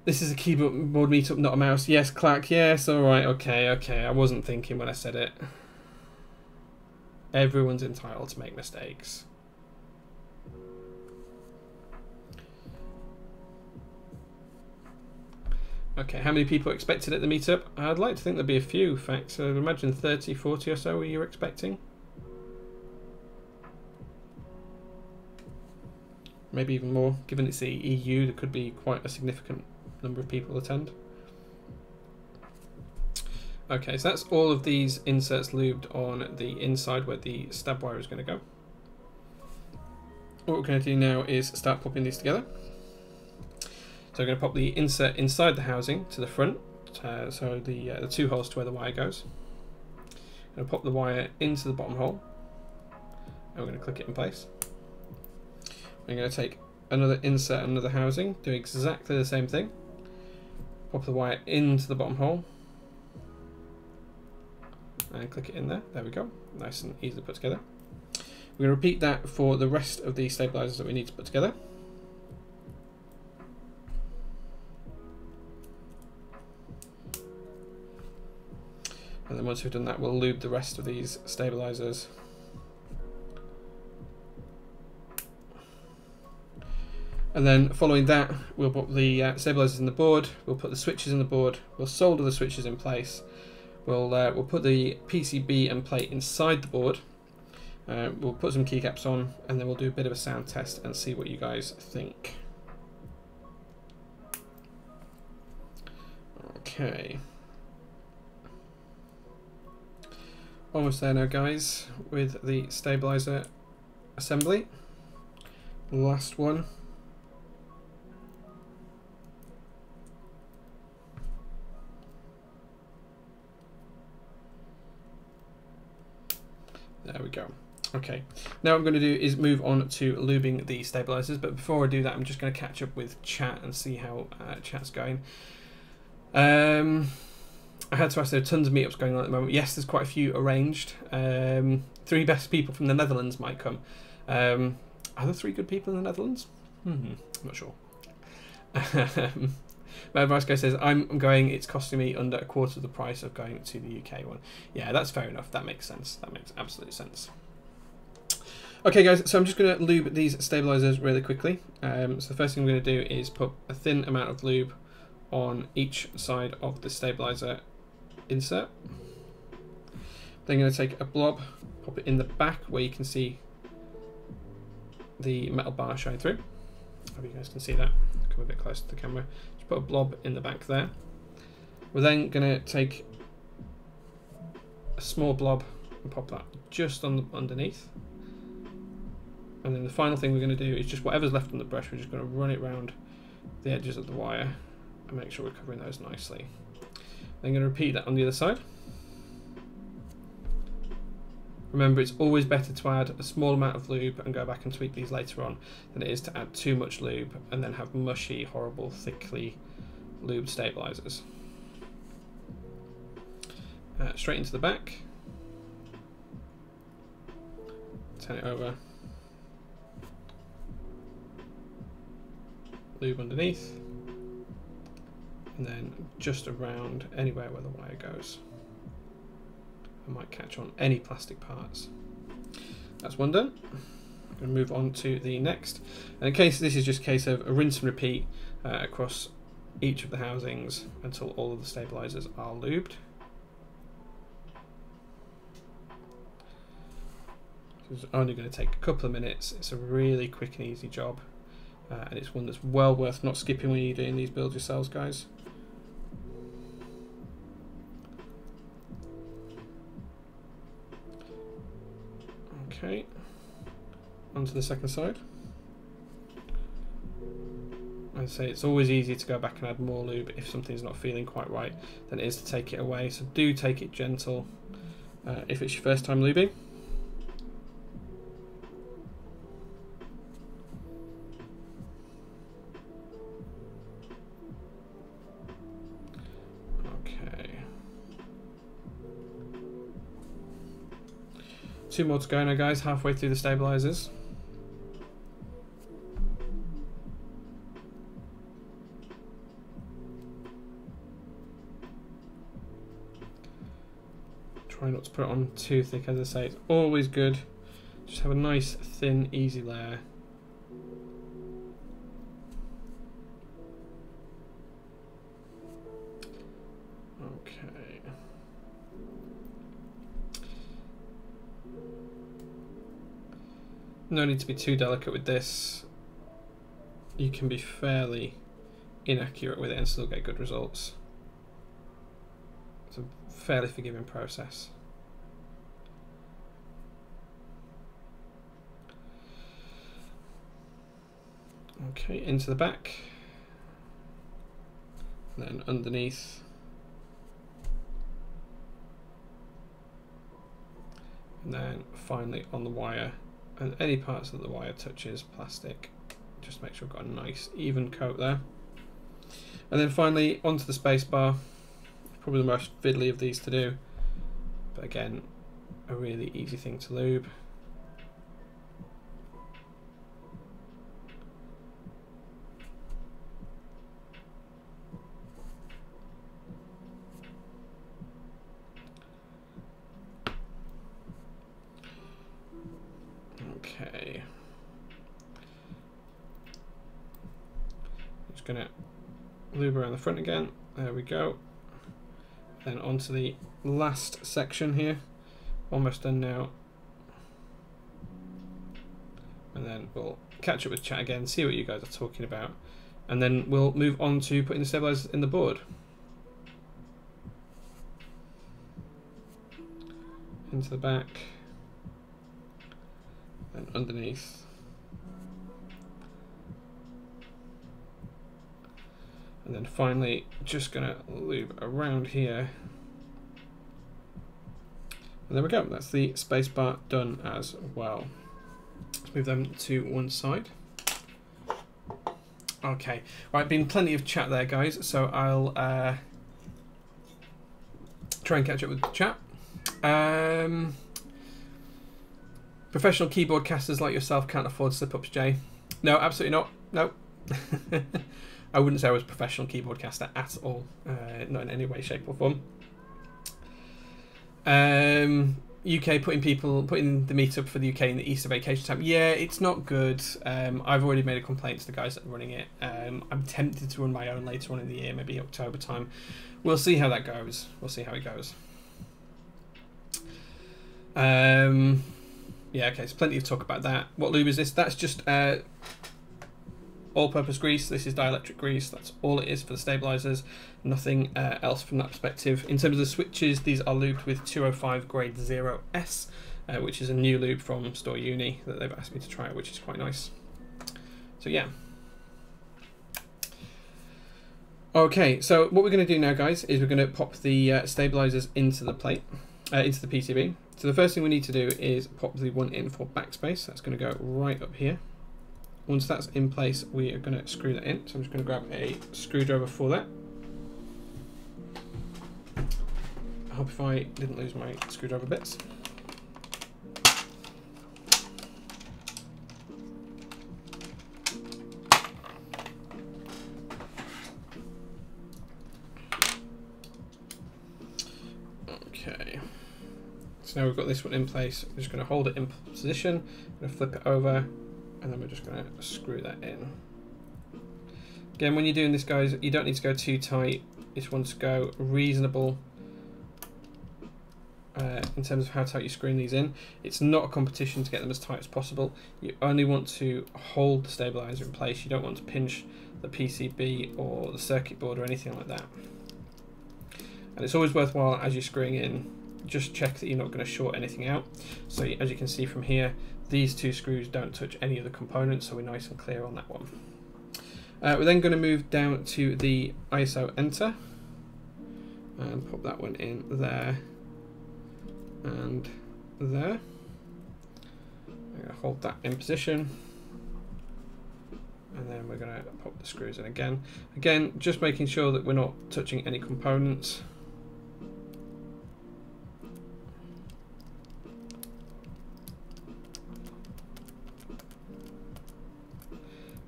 This is a keyboard meetup, not a mouse. Yes, Clack. Yes, alright, okay. I wasn't thinking when I said it. Everyone's entitled to make mistakes. Okay, how many people are expected at the meetup? I'd like to think there'd be a few, in fact. So I'd imagine 30, 40 or so are you expecting? Maybe even more. Given it's the EU, there could be quite a significant number of people attend. Okay, so that's all of these inserts lubed on the inside where the stab wire is going to go. What we're going to do now is start popping these together. So I'm going to pop the insert inside the housing to the front, so the two holes to where the wire goes. I'm going to pop the wire into the bottom hole, and we're going to click it in place. I'm going to take another insert, another housing, do exactly the same thing. Pop the wire into the bottom hole and click it in there. There we go. Nice and easily put together. We're going to repeat that for the rest of the stabilizers that we need to put together. And then once we've done that, we'll lube the rest of these stabilizers. And then following that, we'll put the stabilizers in the board, we'll put the switches in the board, we'll solder the switches in place, we'll put the PCB and plate inside the board, we'll put some keycaps on, and then we'll do a bit of a sound test and see what you guys think. Okay. Almost there now, guys, with the stabilizer assembly. Last one. There we go. Okay, now what I'm going to do is move on to lubing the stabilizers, but before I do that, I'm just going to catch up with chat and see how chat's going. I had to ask, there are tons of meetups going on at the moment. Yes, there's quite a few arranged. 3 best people from the Netherlands might come. Are there 3 good people in the Netherlands? I'm not sure. My advice guy says, I'm going, it's costing me under a quarter of the price of going to the UK one. Yeah, that's fair enough. That makes sense. That makes absolute sense. Okay, guys, so I'm just going to lube these stabilizers really quickly. So the first thing I'm going to do is put a thin amount of lube on each side of the stabilizer insert. Then I'm going to take a blob, pop it in the back where you can see the metal bar showing through. Hope you guys can see that. Come a bit closer to the camera. Just put a blob in the back there. We're then going to take a small blob and pop that just on the, underneath. And then the final thing we're going to do is just whatever's left on the brush, we're just going to run it around the edges of the wire and make sure we're covering those nicely. Then I'm going to repeat that on the other side. Remember, it's always better to add a small amount of lube and go back and tweak these later on than it is to add too much lube and then have mushy, horrible, thickly lubed stabilizers. Straight into the back. Turn it over. Lube underneath. And then just around anywhere where the wire goes. I might catch on any plastic parts. That's one done. I'm going to move on to the next. And in case this is just a case of a rinse and repeat across each of the housings until all of the stabilizers are lubed. So it's only going to take a couple of minutes. It's a really quick and easy job. And it's one that's well worth not skipping when you're doing these builds yourselves, guys. Okay, onto the second side. I'd say it's always easier to go back and add more lube if something's not feeling quite right than it is to take it away. So do take it gentle if it's your first time lubing. Okay. 2 more to go now, guys, halfway through the stabilizers. Try not to put it on too thick, as I say, it's always good. Just have a nice, thin, easy layer. Okay. No need to be too delicate with this. You can be fairly inaccurate with it and still get good results. It's a fairly forgiving process. Okay, into the back, and then underneath, and then finally on the wire, and any parts that the wire touches plastic, just make sure we've got a nice even coat there. And then finally onto the spacebar. Probably the most fiddly of these to do, but again, a really easy thing to lube. Okay. Just gonna lube around the front again. There we go. Then onto the last section here, almost done now, and then we'll catch up with chat again, see what you guys are talking about, and then we'll move on to putting the stabilizers in the board. Into the back, and underneath. And then finally, just gonna lube around here. And there we go, that's the spacebar done as well. Let's move them to one side. Okay, right, been plenty of chat there, guys, so I'll try and catch up with the chat. Professional keyboard casters like yourself can't afford slip-ups, Jay. No, absolutely not, no. I wouldn't say I was a professional keyboard caster at all, not in any way, shape or form. UK putting the meetup for the UK in the Easter vacation time. Yeah, it's not good. I've already made a complaint to the guys that are running it. I'm tempted to run my own later on in the year, maybe October time. We'll see how that goes. We'll see how it goes. Yeah, okay, so plenty of talk about that. What lube is this? That's just all-purpose grease. This is dielectric grease. That's all it is for the stabilizers. Nothing else from that perspective. In terms of the switches, these are lubed with 205 grade 0S, which is a new lube from Store Uni that they've asked me to try, which is quite nice. So yeah. Okay, so what we're going to do now, guys, is we're going to pop the stabilizers into the plate, into the PCB. So the first thing we need to do is pop the one in for backspace. That's going to go right up here. Once that's in place, we are going to screw that in. So I'm just going to grab a screwdriver for that. I hope if I didn't lose my screwdriver bits. Okay. So now we've got this one in place. I'm just going to hold it in position. I'm going to flip it over. And then we're just going to screw that in. Again, when you're doing this, guys, you don't need to go too tight. You just want to go reasonable in terms of how tight you're screwing these in. It's not a competition to get them as tight as possible. You only want to hold the stabilizer in place. You don't want to pinch the PCB or the circuit board or anything like that. And it's always worthwhile as you're screwing in, just check that you're not going to short anything out. So as you can see from here, these two screws don't touch any of the components, so we're nice and clear on that one. We're then going to move down to the ISO enter and pop that one in there. and there. I'm going to hold that in position, and then we're going to pop the screws in again. Again, just making sure that we're not touching any components.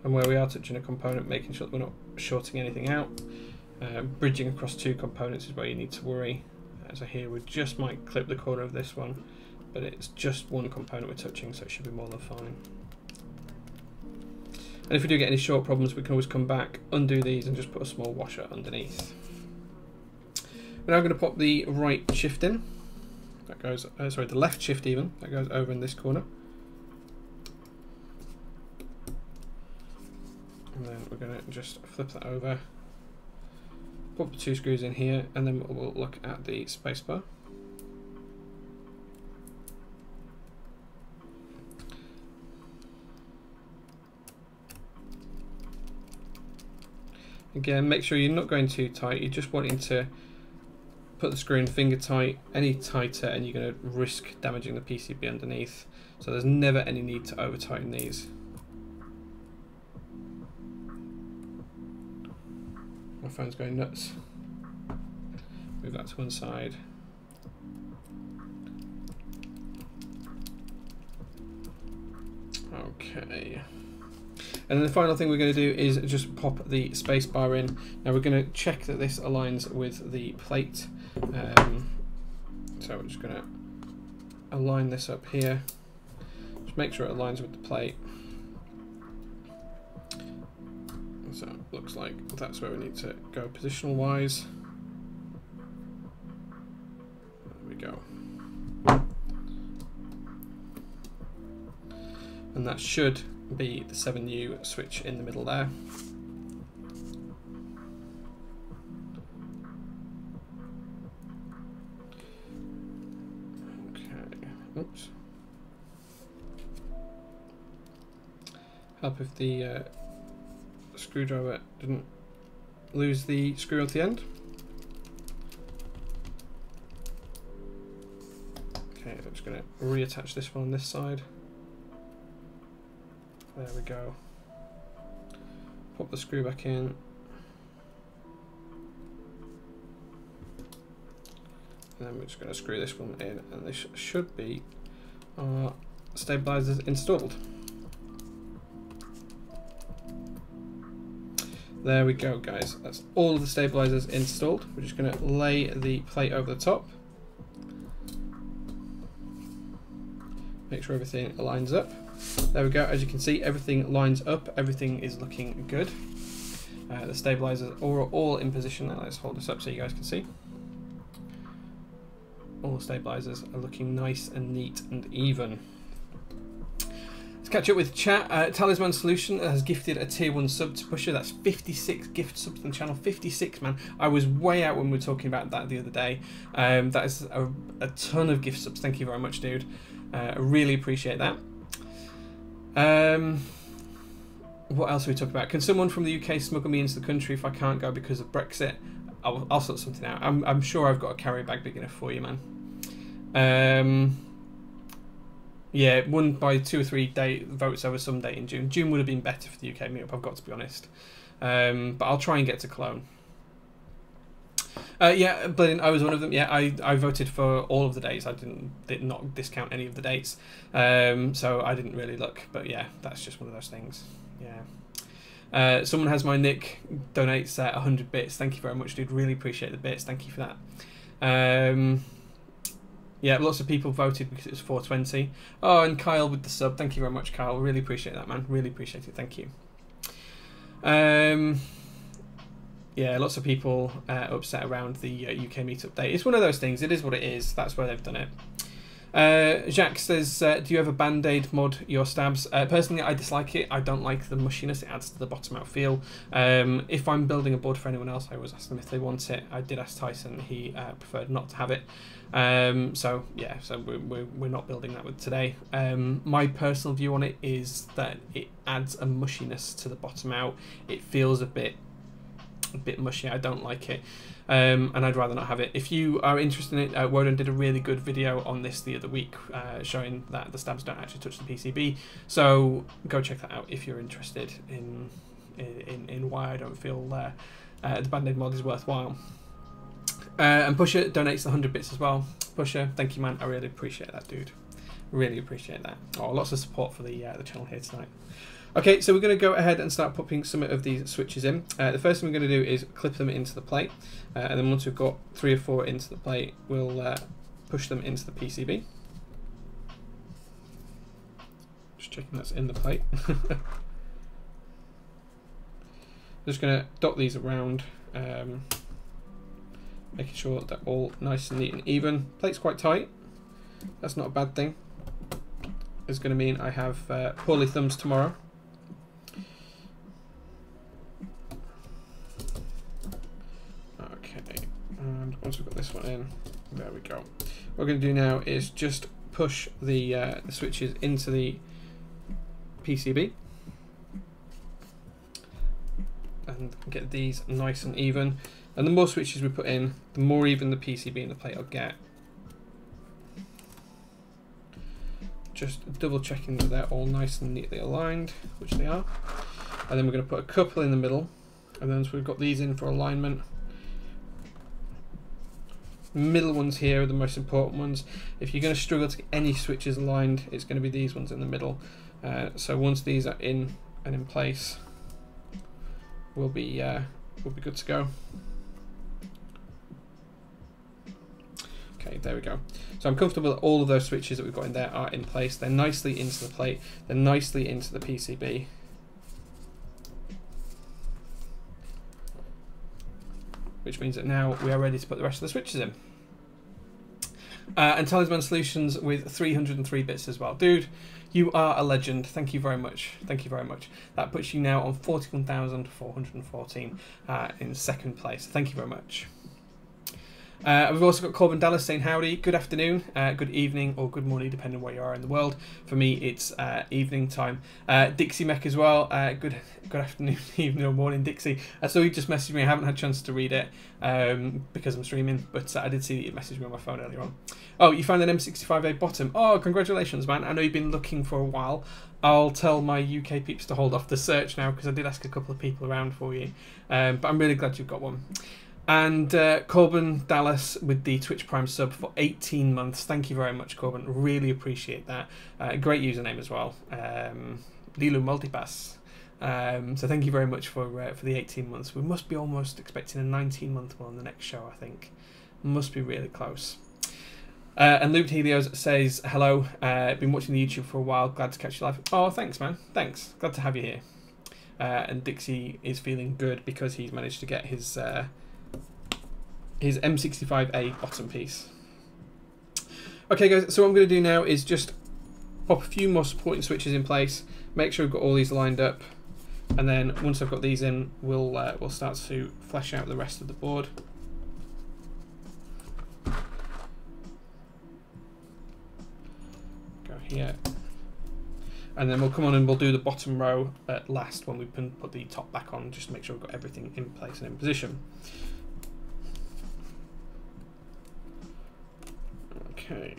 And where we are touching a component, making sure that we're not shorting anything out. Bridging across two components is where you need to worry. So here we just might clip the corner of this one, but it's just one component we're touching, so it should be more than fine. And if we do get any short problems, we can always come back, undo these, and just put a small washer underneath. We're now going to pop the right shift in. That goes, sorry, the left shift even. That goes over in this corner. And then we're going to just flip that over, put the two screws in here, and then we'll look at the spacebar. Again, make sure you're not going too tight. You're just wanting to put the screw in finger tight. Any tighter and you're going to risk damaging the PCB underneath. So there's never any need to over tighten these. My phone's going nuts. Move that to one side. Okay. And then the final thing we're going to do is just pop the space bar in. Now we're going to check that this aligns with the plate. So we're just going to align this up here. Just make sure it aligns with the plate. So it looks like that's where we need to go positional wise. There we go. And that should be the 7U switch in the middle there. Okay, oops. Help if the screwdriver didn't lose the screw at the end. Okay, I'm just going to reattach this one on this side. There we go. Pop the screw back in. And then we're just going to screw this one in, and this should be our stabilizers installed. There we go, guys. That's all of the stabilizers installed. We're just going to lay the plate over the top. Make sure everything aligns up. There we go. As you can see, everything lines up. Everything is looking good. The stabilizers are all in position now. Let's hold this up so you guys can see. All the stabilizers are looking nice and neat and even. Let's catch up with chat. Talisman Solution has gifted a tier 1 sub to Pusher. That's 56 gift subs on the channel. 56, man. I was way out when we were talking about that the other day. That is a ton of gift subs. Thank you very much, dude. I really appreciate that. What else are we talking about? Can someone from the UK smuggle me into the country if I can't go because of Brexit? I'll sort something out. I'm sure I've got a carry bag big enough for you, man. Yeah, it won by 2 or 3 votes over some date in June. June would have been better for the UK meetup, I've got to be honest. But I'll try and get to Cologne. Yeah, brilliant. I was one of them. Yeah, I voted for all of the dates. I did not discount any of the dates. So I didn't really look. But yeah, that's just one of those things. Yeah. Someone has my nick, donates 100 bits. Thank you very much, dude. Really appreciate the bits. Thank you for that. Yeah, lots of people voted because it was 420. Oh, and Kyle with the sub. Thank you very much, Kyle. Really appreciate that, man. Really appreciate it. Thank you. Yeah, lots of people upset around the UK meetup date. It's one of those things. It is what it is. That's where they've done it. Jacques says, do you have a Band-Aid mod your stabs? Personally, I dislike it. I don't like the mushiness it adds to the bottom out feel. If I'm building a board for anyone else, I always ask them if they want it. I did ask Tyson. He preferred not to have it. So yeah, so we're not building that with today. My personal view on it is that it adds a mushiness to the bottom out. It feels a bit a bit mushy. I don't like it, and I'd rather not have it. If you are interested in it, Woden did a really good video on this the other week, showing that the stabs don't actually touch the PCB. So go check that out if you're interested in why I don't feel the Band-Aid mod is worthwhile. And Pusher donates the 100 bits as well. Pusher, thank you, man. I really appreciate that, dude. Really appreciate that. Oh, lots of support for the channel here tonight. Okay, so we're going to go ahead and start popping some of these switches in. The first thing we're going to do is clip them into the plate, and then once we've got 3 or 4 into the plate, we'll push them into the PCB. Just checking that's in the plate. Just going to dot these around, making sure they're all nice and neat and even. Plate's quite tight. That's not a bad thing. It's going to mean I have poorly thumbs tomorrow. Okay, and once we've got this one in, there we go. What we're going to do now is just push the switches into the PCB and get these nice and even. And the more switches we put in, the more even the PCB and the plate will get. Just double checking that they're all nice and neatly aligned, which they are. And then we're going to put a couple in the middle, and then once we've got these in for alignment, middle ones here are the most important ones. If you're going to struggle to get any switches aligned, it's going to be these ones in the middle. So once these are in and in place, we'll be good to go. Okay, there we go. So I'm comfortable that all of those switches that we've got in there are in place. They're nicely into the plate. They're nicely into the PCB. Which means that now we are ready to put the rest of the switches in. And Talisman Solutions with 303 bits as well. Dude, you are a legend. Thank you very much. Thank you very much. That puts you now on 41,414 in second place. Thank you very much. We've also got Corbin Dallas saying howdy, good afternoon, good evening, or good morning, depending on where you are in the world. For me, it's evening time. Dixie Mech as well, good afternoon, evening, or morning, Dixie. So you just messaged me. I haven't had a chance to read it because I'm streaming, but I did see that you messaged me on my phone earlier on. Oh, you found an M65A bottom. Oh, congratulations, man. I know you've been looking for a while. I'll tell my UK peeps to hold off the search now because I did ask a couple of people around for you. But I'm really glad you've got one. And Corbin Dallas with the Twitch Prime sub for 18 months. Thank you very much, Corbin. Really appreciate that. Great username as well. Lilu Multipass. So thank you very much for the 18 months. We must be almost expecting a 19-month one on the next show, I think. Must be really close. And Lubed Helios says, hello. Been watching the YouTube for a while. Glad to catch you live. Oh, thanks, man. Thanks. Glad to have you here. And Dixie is feeling good because he's managed to get his M65A bottom piece. Okay guys, so what I'm going to do now is just pop a few more supporting switches in place, make sure we've got all these lined up, and then once I've got these in, we'll start to flesh out the rest of the board. Go here. And then we'll come on and we'll do the bottom row at last when we put the top back on, just to make sure we've got everything in place and in position. Okay,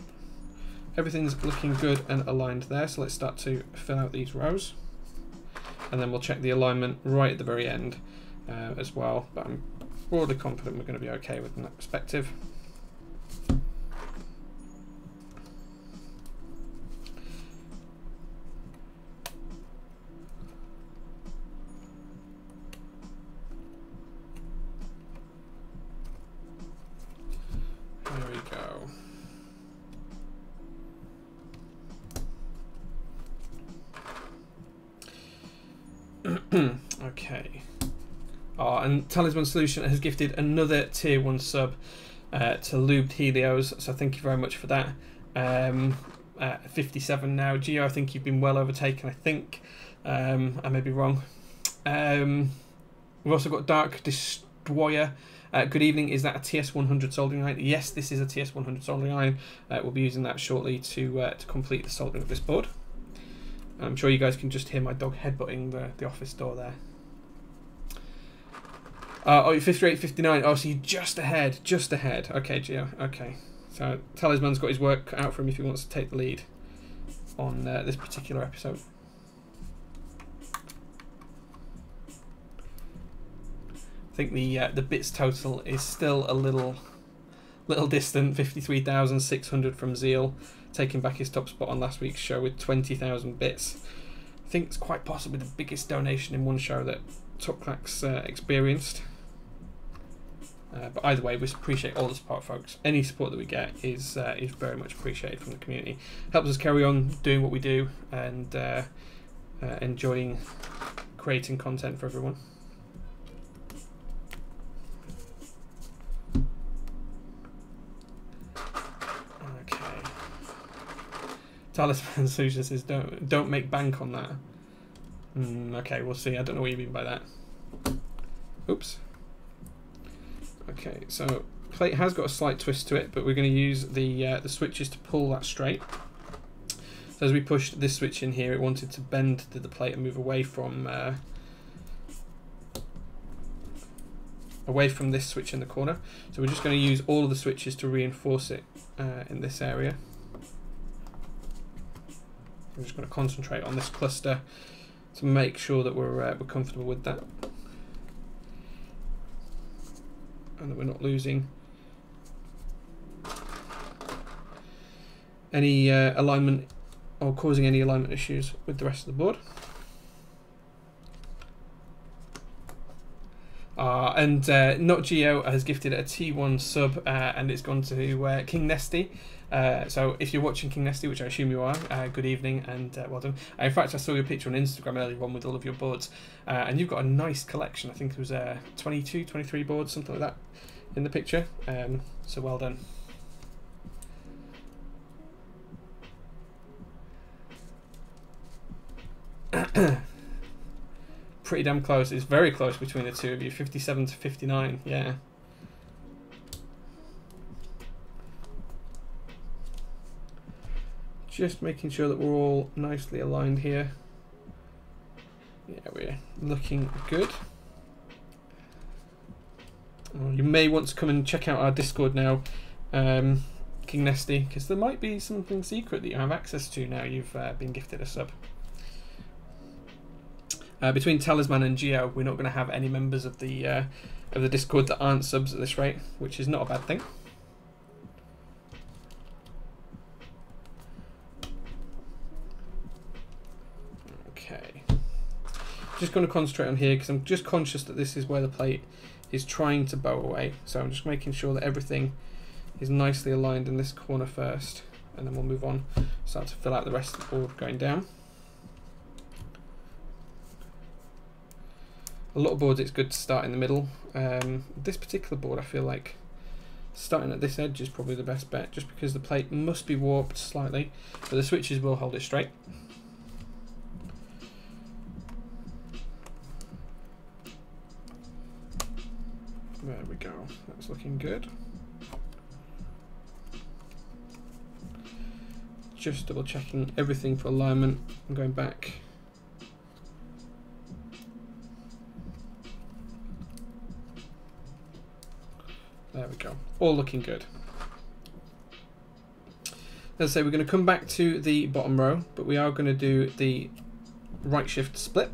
everything's looking good and aligned there, so let's start to fill out these rows, and then we'll check the alignment right at the very end as well, but I'm broadly confident we're going to be okay with that perspective. There we go. Okay. Oh, and Talisman Solution has gifted another tier 1 sub to Lubed Helios, so thank you very much for that. 57 now. Gio, I think you've been well overtaken, I think. I may be wrong. We've also got Dark Destroyer. Good evening, is that a TS100 soldering iron? Yes, this is a TS100 soldering iron. We'll be using that shortly to complete the soldering of this board. I'm sure you guys can just hear my dog headbutting the office door there. Oh, 58, 59. Oh, so you're just ahead. Just ahead. Okay, Gio. Okay. So Talisman's got his work cut out for him if he wants to take the lead on this particular episode. I think the bits total is still a little distant. 53,600 from Zeal, taking back his top spot on last week's show with 20,000 bits. I think it's quite possibly the biggest donation in one show that Clack's experienced. But either way, we appreciate all the support, folks. Any support that we get is very much appreciated from the community. Helps us carry on doing what we do and enjoying creating content for everyone. Okay. Talisman Suja says don't make bank on that. Okay, we'll see. I don't know what you mean by that. Oops. Okay, so plate has got a slight twist to it, but we're going to use the switches to pull that straight. So as we pushed this switch in here, it wanted to bend to the plate and move away from this switch in the corner. So we're just going to use all of the switches to reinforce it in this area. I'm just going to concentrate on this cluster to make sure that we're comfortable with that. And that we're not losing any alignment or causing any alignment issues with the rest of the board. And Not Geo has gifted a T1 sub and it's gone to King Nesty. So if you're watching King Nesty, which I assume you are, good evening and well done. In fact, I saw your picture on Instagram earlier on with all of your boards, and you've got a nice collection. I think it was 22, 23 boards, something like that, in the picture. So well done. Pretty damn close. It's very close between the two of you. 57 to 59. Yeah. Just making sure that we're all nicely aligned here. Yeah, we're looking good. You may want to come and check out our Discord now, King Nesty, because there might be something secret that you have access to now you've been gifted a sub. Between Talisman and Geo, we're not going to have any members of the Discord that aren't subs at this rate, which is not a bad thing. Okay, just going to concentrate on here because I'm just conscious that this is where the plate is trying to bow away. So I'm just making sure that everything is nicely aligned in this corner first, and then we'll move on, start to fill out the rest of the board going down. A lot of boards it's good to start in the middle. This particular board I feel like starting at this edge is probably the best bet, just because the plate must be warped slightly, but the switches will hold it straight. There we go, that's looking good. Just double checking everything for alignment and going back. There we go, all looking good. As I say, we're going to come back to the bottom row, but we are going to do the right shift split.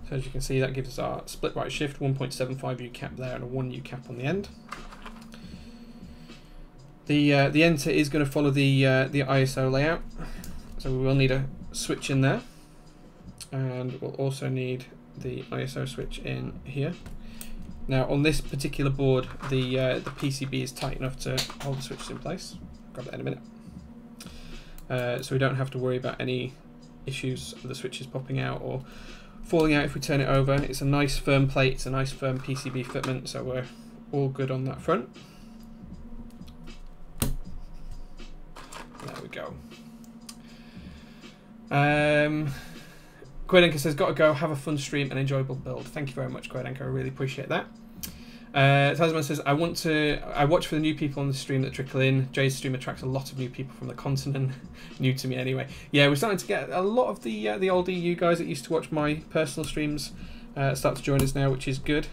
So as you can see, that gives us our split right shift, 1.75 U cap there and a 1 U cap on the end. The enter is going to follow the ISO layout, so we will need a switch in there. And we'll also need the ISO switch in here. Now on this particular board, the PCB is tight enough to hold the switches in place. Grab that in a minute. So we don't have to worry about any issues of the switches popping out or falling out if we turn it over. It's a nice firm plate, it's a nice firm PCB fitment, so we're all good on that front. There we go. Quadenka says, got to go, have a fun stream and enjoyable build. Thank you very much, Quadenka, I really appreciate that. Tasman says, I watch for the new people on the stream that trickle in. Jay's stream attracts a lot of new people from the continent. New to me anyway. Yeah, we're starting to get a lot of the old EU guys that used to watch my personal streams start to join us now, which is good.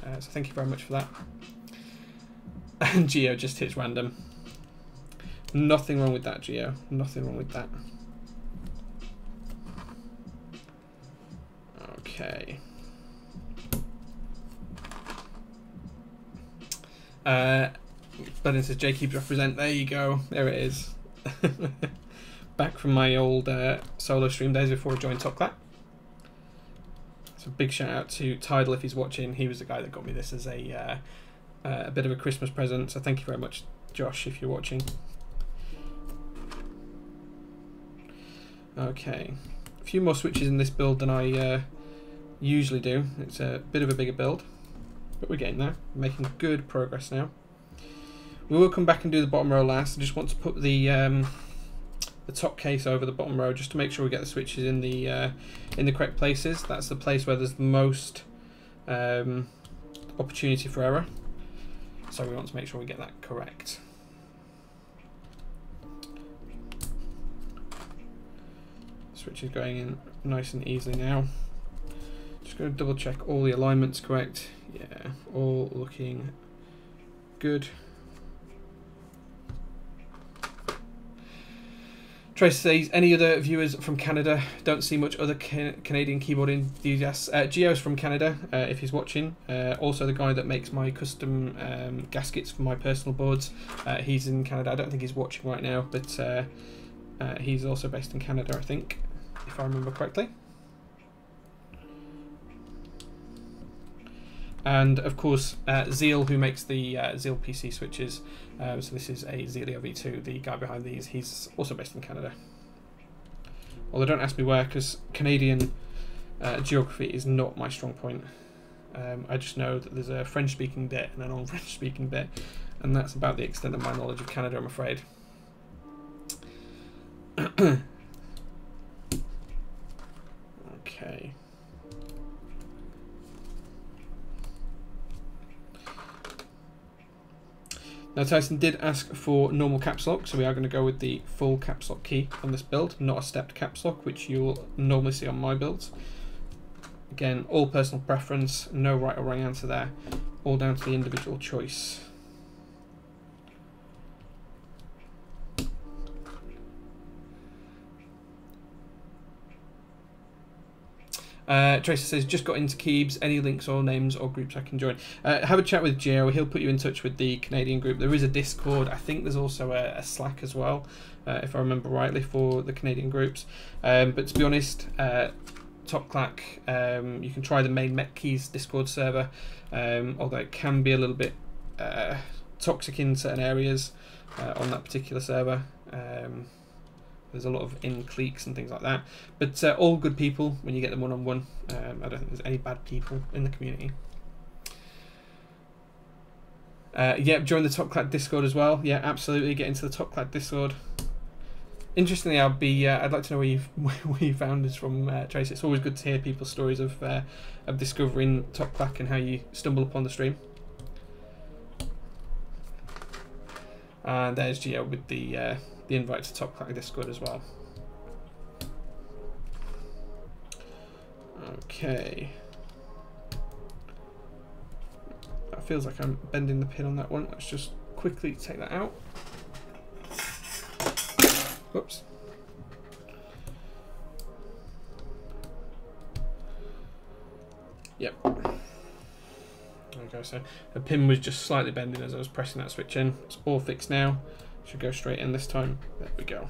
So thank you very much for that. And Geo just hits random. Nothing wrong with that, Geo. Nothing wrong with that. Okay. Brendan says, Jay keeps represent. There you go. There it is. Back from my old solo stream days before I joined Top Clack. So big shout out to Tidal if he's watching. He was the guy that got me this as a bit of a Christmas present. So thank you very much, Josh, if you're watching. Okay. A few more switches in this build than I usually do. It's a bit of a bigger build. But we're getting there. We're making good progress now. We will come back and do the bottom row last. I just want to put the top case over the bottom row just to make sure we get the switches in the correct places. That's the place where there's the most opportunity for error. So we want to make sure we get that correct. Switch is going in nice and easily now. Just going to double check all the alignments correct. Yeah, all looking good. Trace says, any other viewers from Canada? Don't see much other Canadian keyboard enthusiasts. Gio's from Canada, if he's watching. Also the guy that makes my custom gaskets for my personal boards. He's in Canada. I don't think he's watching right now, but he's also based in Canada, I think, if I remember correctly. And of course Zeal, who makes the Zeal PC switches. So this is a Zelio V2, the guy behind these. He's also based in Canada. Although don't ask me where, because Canadian geography is not my strong point. I just know that there's a French speaking bit and a non-French speaking bit, and that's about the extent of my knowledge of Canada, I'm afraid. Okay. Now Tyson did ask for normal caps lock, so we are going to go with the full caps lock key on this build, not a stepped caps lock, which you'll normally see on my builds. Again, all personal preference, no right or wrong answer there, all down to the individual choice. Tracer says, just got into Keebs, any links or names or groups I can join? Have a chat with Gio, he'll put you in touch with the Canadian group. There is a Discord, I think there's also a Slack as well, if I remember rightly, for the Canadian groups. But to be honest, Top Clack, you can try the main MetKeys Discord server, although it can be a little bit toxic in certain areas on that particular server. There's a lot of in-cliques and things like that. But all good people when you get them one-on-one. I don't think there's any bad people in the community. Yeah, join the Top Clack Discord as well. Yeah, absolutely. Get into the Top Clack Discord. Interestingly, I'd like to know where you found us from, Tracy. It's always good to hear people's stories of discovering Top Clack and how you stumble upon the stream. And there's Gio with the invite to Top Clack Discord as well. Okay. That feels like I'm bending the pin on that one. Let's just quickly take that out. Whoops. Yep. There we go. So the pin was just slightly bending as I was pressing that switch in. It's all fixed now. Should go straight in this time. There we go.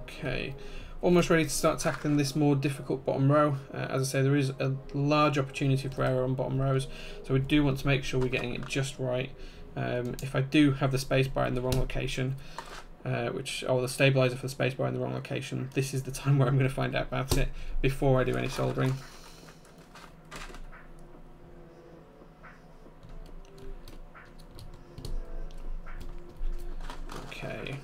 Okay, almost ready to start tackling this more difficult bottom row. As I say, there is a large opportunity for error on bottom rows, so we do want to make sure we're getting it just right. If I do have the spacebar in the wrong location, or the stabilizer for the spacebar in the wrong location, this is the time where I'm going to find out about it before I do any soldering. Okay.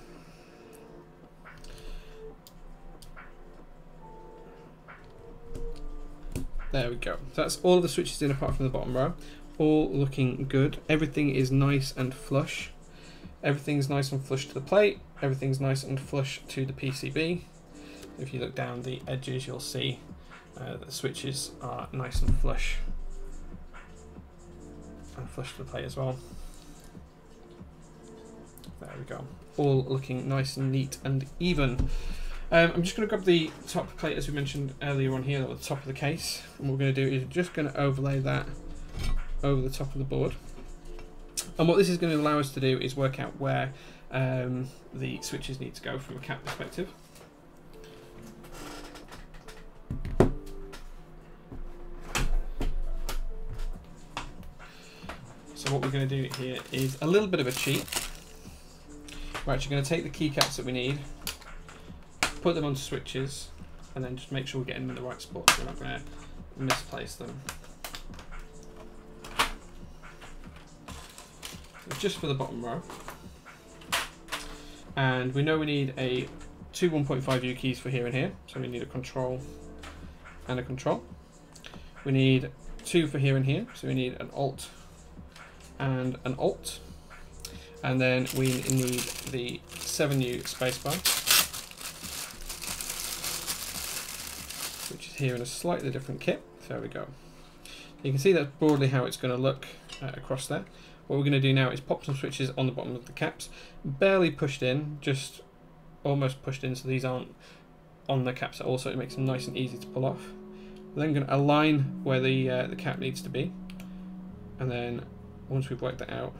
There we go. So that's all of the switches in apart from the bottom row. All looking good. Everything is nice and flush. Everything's nice and flush to the plate. Everything's nice and flush to the PCB. If you look down the edges, you'll see the switches are nice and flush. And flush to the plate as well. There we go. All looking nice and neat and even. I'm just going to grab the top plate, as we mentioned earlier on here, at the top of the case. And what we're going to do is just going to overlay that over the top of the board. And what this is going to allow us to do is work out where the switches need to go from a cap perspective. So what we're going to do here is a little bit of a cheat. We're actually going to take the keycaps that we need, put them onto switches, and then just make sure we're getting them in the right spot so we're not going to misplace them. So just for the bottom row. And we know we need two 1.5U keys for here and here, so we need a control and a control. We need two for here and here, so we need an alt and an alt. And then we need the 7U spacebar, which is here in a slightly different kit. There we go. You can see that's broadly how it's going to look across there. What we're going to do now is pop some switches on the bottom of the caps, barely pushed in, just almost pushed in, so these aren't on the caps at all, so it makes them nice and easy to pull off. We're then going to align where the cap needs to be, and then once we've worked that out,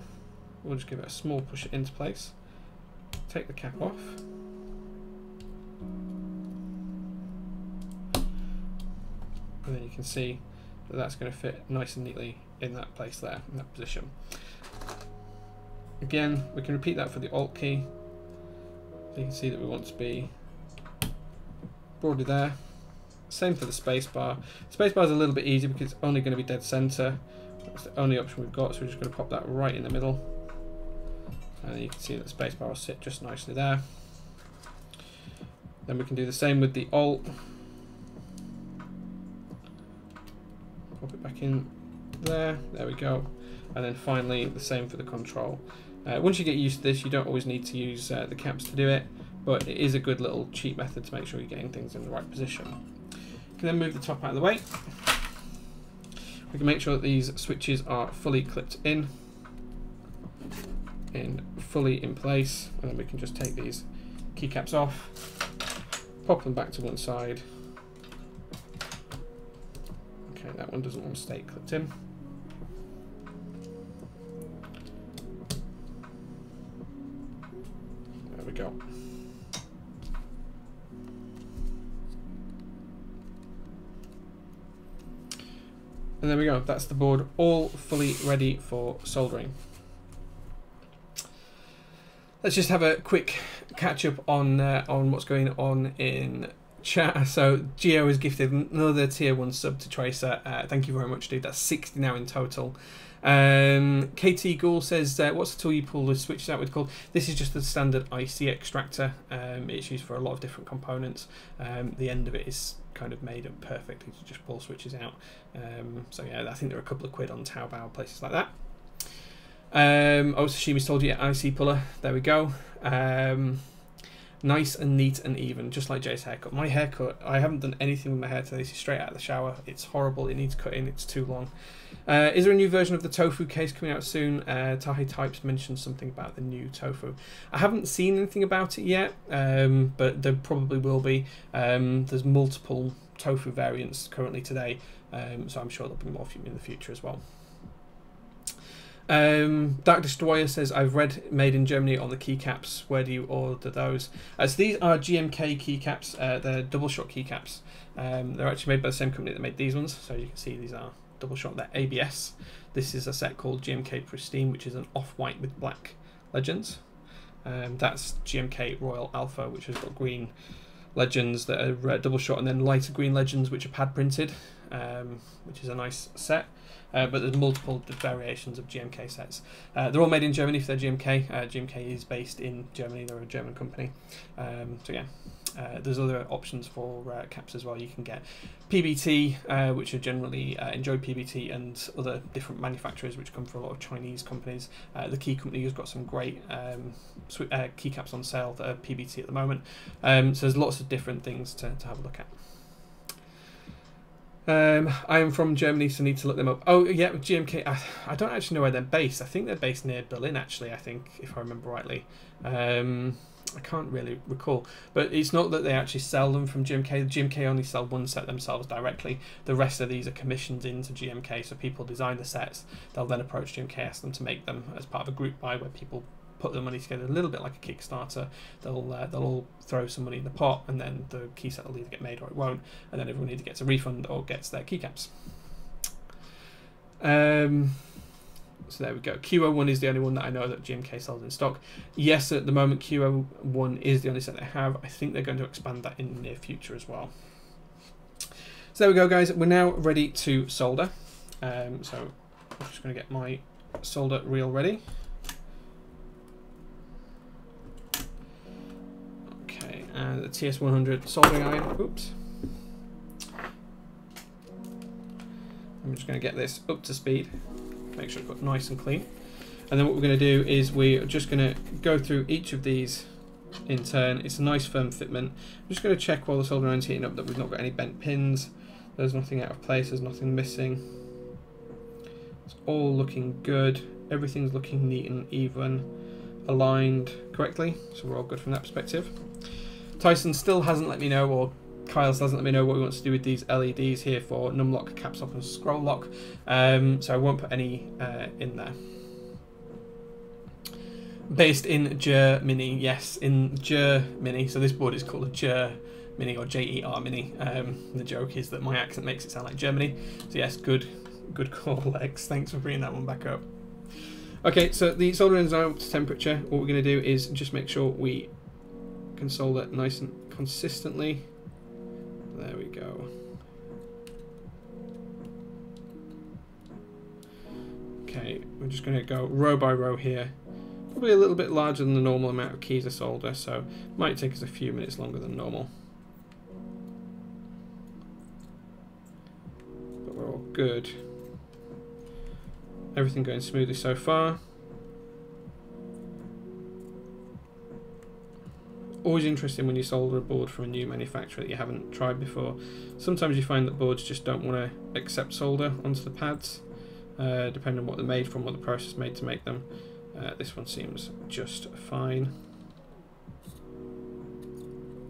we'll just give it a small push into place, take the cap off, and then you can see that that's going to fit nice and neatly in that place there, in that position. Again, we can repeat that for the alt key, so you can see that we want to be broadly there. Same for the spacebar. Spacebar is a little bit easier because it's only going to be dead center. That's the only option we've got, so we're just going to pop that right in the middle. And you can see that the spacebar will sit just nicely there. Then we can do the same with the alt. Pop it back in there. There we go. And then finally the same for the control. Once you get used to this, you don't always need to use the caps to do it, but it is a good little cheat method to make sure you're getting things in the right position. You can then move the top out of the way. We can make sure that these switches are fully clipped in fully in place, and then we can just take these keycaps off, pop them back to one side. Okay, that one doesn't want to stay clipped in. There we go. And there we go, that's the board all fully ready for soldering. Let's just have a quick catch up on what's going on in chat. So Geo has gifted another tier 1 sub to Tracer. Thank you very much, dude. That's 60 now in total. KT Ghoul says, what's the tool you pull the switches out with called? This is just the standard IC extractor. It's used for a lot of different components. The end of it is kind of made up perfectly to just pull switches out. So yeah, I think there are a couple of quid on Taobao, places like that. Sashimi's told you, IC puller. There we go. Nice and neat and even, just like Jay's haircut. My haircut, I haven't done anything with my hair today. This is straight out of the shower. It's horrible. It needs cutting. It's too long. Is there a new version of the Tofu case coming out soon? Tahi Types mentioned something about the new Tofu. I haven't seen anything about it yet, but there probably will be. There's multiple Tofu variants currently today, so I'm sure there'll be more in the future as well. Dark Destroyer says, I've read made in Germany on the keycaps. Where do you order those? So these are GMK keycaps. They're double shot keycaps. They're actually made by the same company that made these ones. So you can see these are double shot. They're ABS. This is a set called GMK Pristine, which is an off-white with black legends. That's GMK Royal Alpha, which has got green legends that are double shot, and then lighter green legends, which are pad printed, which is a nice set. But there's multiple variations of GMK sets. They're all made in Germany for their GMK. GMK is based in Germany. They're a German company. So yeah, There's other options for caps as well. You can get PBT, which are generally Enjoy PBT, and other different manufacturers which come from a lot of Chinese companies. The Key company has got some great keycaps on sale that are PBT at the moment. So there's lots of different things to have a look at. I am from Germany, so need to look them up. Oh yeah, GMK. I don't actually know where they're based. I think they're based near Berlin, actually. I think, if I remember rightly. I can't really recall, but it's not that they actually sell them from GMK. GMK only sell one set themselves directly. The rest of these are commissioned into GMK, so people design the sets. They'll then approach GMK, ask them to make them as part of a group buy where people put the money together, a little bit like a Kickstarter. They'll all throw some money in the pot, and then the key set will either get made or it won't, and then everyone either gets a refund or gets their keycaps. So there we go. QO1 is the only one that I know that GMK sells in stock. Yes, at the moment QO1 is the only set they have. I think they're going to expand that in the near future as well. So there we go, guys. We're now ready to solder. So I'm just going to get my solder reel ready. Okay, and the TS100 soldering iron. Oops. I'm just going to get this up to speed. Make sure it's got nice and clean. And then what we're going to do is we're just going to go through each of these in turn. It's a nice firm fitment. I'm just going to check while the solder iron's heating up that we've not got any bent pins. There's nothing out of place, there's nothing missing. It's all looking good. Everything's looking neat and even, aligned correctly, so we're all good from that perspective. Tyson still hasn't let me know, or Kyle hasn't let me know what he wants to do with these LEDs here for num lock, caps lock and scroll lock, so I won't put any in there. Based in Germany, yes, in Germany. So this board is called a Germany, or JER Mini. The joke is that my accent makes it sound like Germany. So yes, good call, Lex. Thanks for bringing that one back up. Okay, so the soldering is now up to temperature. What we're going to do is just make sure we can solder nice and consistently. There we go. Okay, we're just going to go row by row here. Probably a little bit larger than the normal amount of keys to solder, so it might take us a few minutes longer than normal. But we're all good. Everything going smoothly so far. Always interesting when you solder a board from a new manufacturer that you haven't tried before. Sometimes you find that boards just don't want to accept solder onto the pads, depending on what they're made from, what the process made to make them. This one seems just fine.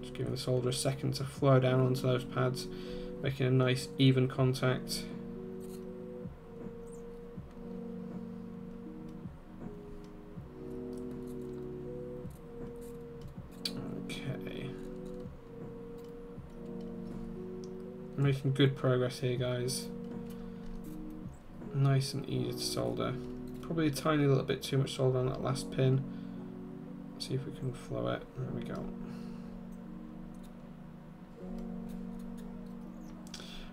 Just giving the solder a second to flow down onto those pads, making a nice even contact. Making good progress here, guys. Nice and easy to solder. Probably a tiny little bit too much solder on that last pin. See if we can flow it. There we go.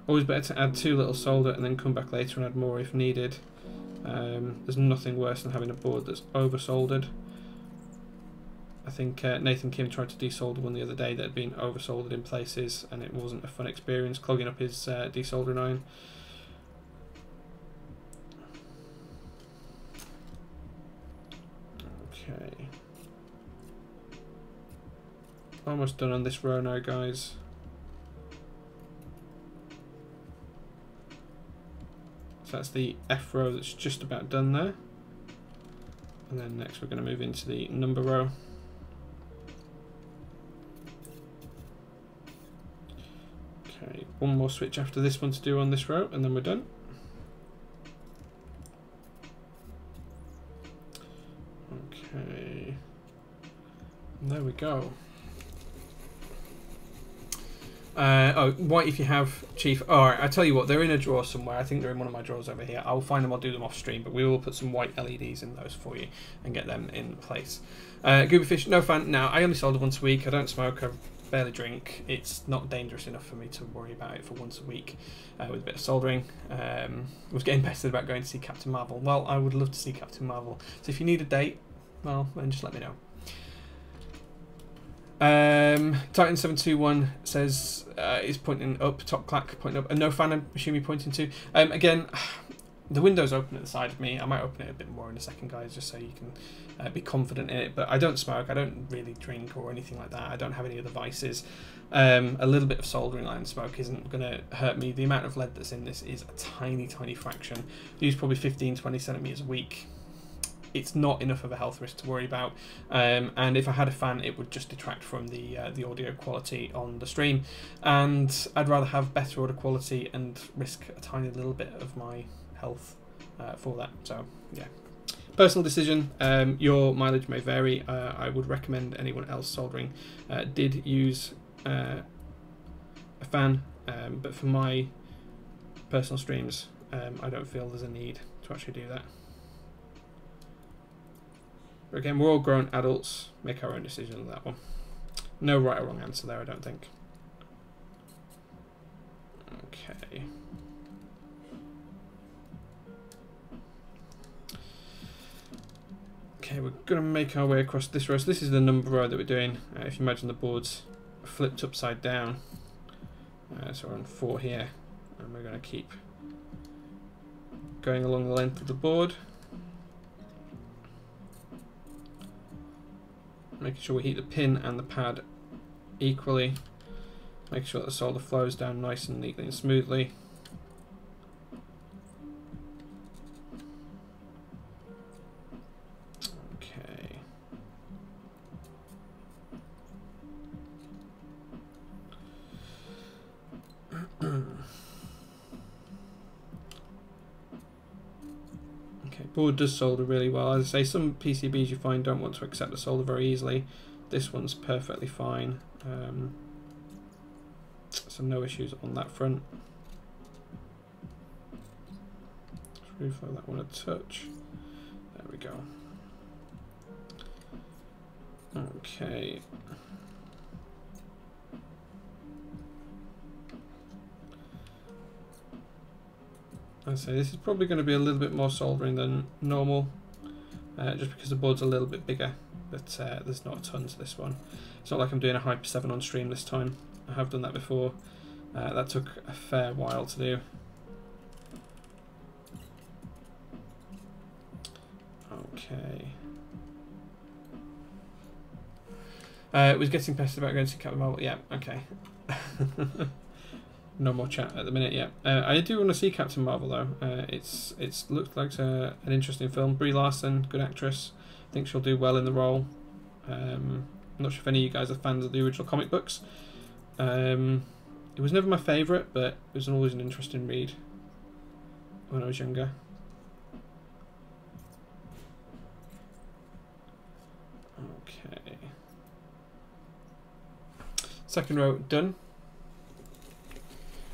Always better to add too little solder and then come back later and add more if needed. There's nothing worse than having a board that's over soldered. I think Nathan Kim tried to desolder one the other day that had been over soldered in places, and it wasn't a fun experience clogging up his desoldering iron. Okay. Almost done on this row now, guys. So that's the F row that's just about done there. And then next we're going to move into the number row. Okay, one more switch after this one to do on this row, and then we're done. Okay, and there we go. Oh, white if you have, Chief. Alright, I tell you what, they're in a drawer somewhere. I think they're in one of my drawers over here. I'll find them, I'll do them off stream, but we will put some white LEDs in those for you and get them in place. Goobyfish, no fan. Now, I only solder once a week. I don't smoke, I barely drink. It's not dangerous enough for me to worry about it for once a week with a bit of soldering. I was getting pestered about going to see Captain Marvel. Well, I would love to see Captain Marvel. So if you need a date, well, then just let me know. Titan721 says is pointing up, top clack pointing up, and no fan I'm assuming pointing to. Again, the window's open at the side of me. I might open it a bit more in a second, guys, just so you can be confident in it. But I don't smoke, I don't really drink or anything like that. I don't have any other vices. A little bit of soldering iron smoke isn't going to hurt me. The amount of lead that's in this is a tiny, tiny fraction. I use probably 15-20 centimeters a week. It's not enough of a health risk to worry about, and if I had a fan, it would just detract from the audio quality on the stream, and I'd rather have better audio quality and risk a tiny little bit of my health for that. So yeah, personal decision. Your mileage may vary. I would recommend anyone else soldering did use a fan, but for my personal streams, I don't feel there's a need to actually do that. Again, we're all grown adults, make our own decision on that one. No right or wrong answer there, I don't think. Okay. Okay, we're going to make our way across this row. So this is the number row that we're doing. If you imagine the board's flipped upside down. So we're on 4 here. And we're going to keep going along the length of the board. Making sure we heat the pin and the pad equally. Make sure that the solder flows down nice and neatly and smoothly. Okay. Okay, board does solder really well. As I say, some PCBs you find don't want to accept the solder very easily. This one's perfectly fine. So no issues on that front. Just reflow that one a touch. There we go. Okay. I'd say this is probably going to be a little bit more soldering than normal, just because the board's a little bit bigger, but there's not a ton to this one. It's not like I'm doing a Hyper 7 on stream this time. I have done that before. That took a fair while to do. Okay. Was getting pestered about going to Captain Marvel. Yeah, okay. No more chat at the minute yet. I do want to see Captain Marvel though. It's looked like an interesting film. Brie Larson, good actress. I think she'll do well in the role. I'm not sure if any of you guys are fans of the original comic books. It was never my favourite, but it was always an interesting read when I was younger. Okay. Second row done.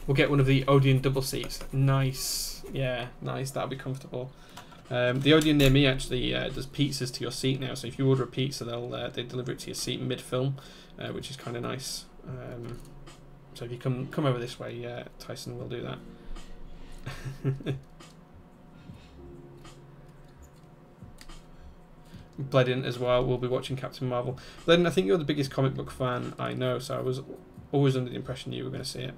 We'll get one of the Odeon double seats. Nice. Yeah, nice. That'll be comfortable. The Odeon near me actually does pizzas to your seat now. So if you order a pizza, they deliver it to your seat mid-film, which is kind of nice. So if you come over this way, Tyson will do that. Bledin as well. We'll be watching Captain Marvel. Bledin, I think you're the biggest comic book fan I know, so I was always under the impression you were going to see it.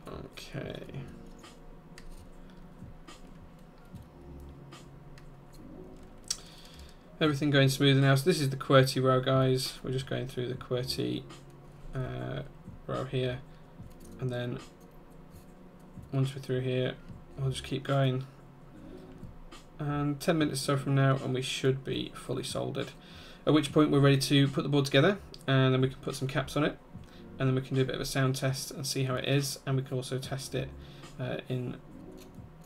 Okay. Everything going smooth now. So this is the QWERTY row, guys. We're just going through the QWERTY row here, and then once we're through here, I'll just keep going. And 10 minutes or so from now, and we should be fully soldered. At which point we're ready to put the board together, and then we can put some caps on it, and then we can do a bit of a sound test and see how it is, and we can also test it in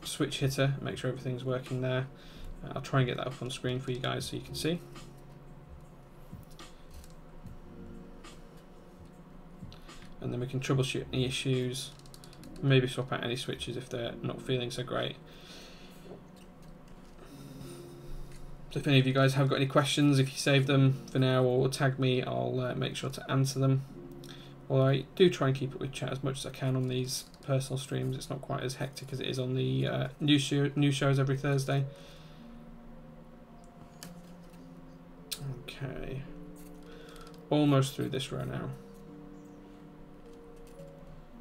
Switch Hitter, make sure everything's working there. I'll try and get that up on screen for you guys so you can see. And then we can troubleshoot any issues, maybe swap out any switches if they're not feeling so great. So if any of you guys have got any questions, if you save them for now or tag me, I'll make sure to answer them. Well, I do try and keep up with chat as much as I can on these personal streams. It's not quite as hectic as it is on the new shows every Thursday. Okay. Almost through this row now.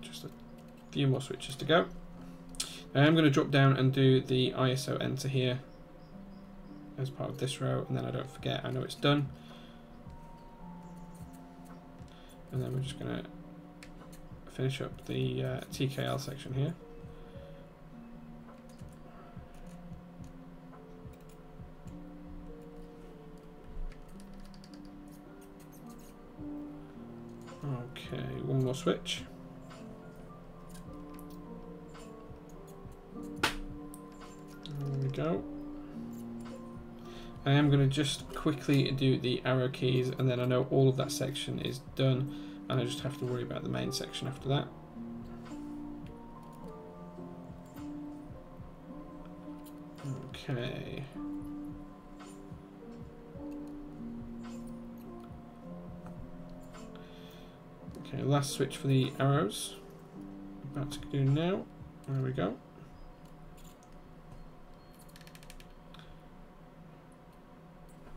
Just a few more switches to go. I'm going to drop down and do the ISO enter here as part of this row, and then I don't forget, I know it's done. And then we're just going to finish up the TKL section here. Okay, one more switch. There we go. I am going to just quickly do the arrow keys, and then I know all of that section is done, and I just have to worry about the main section after that. Okay. Okay, last switch for the arrows. About to do now. There we go.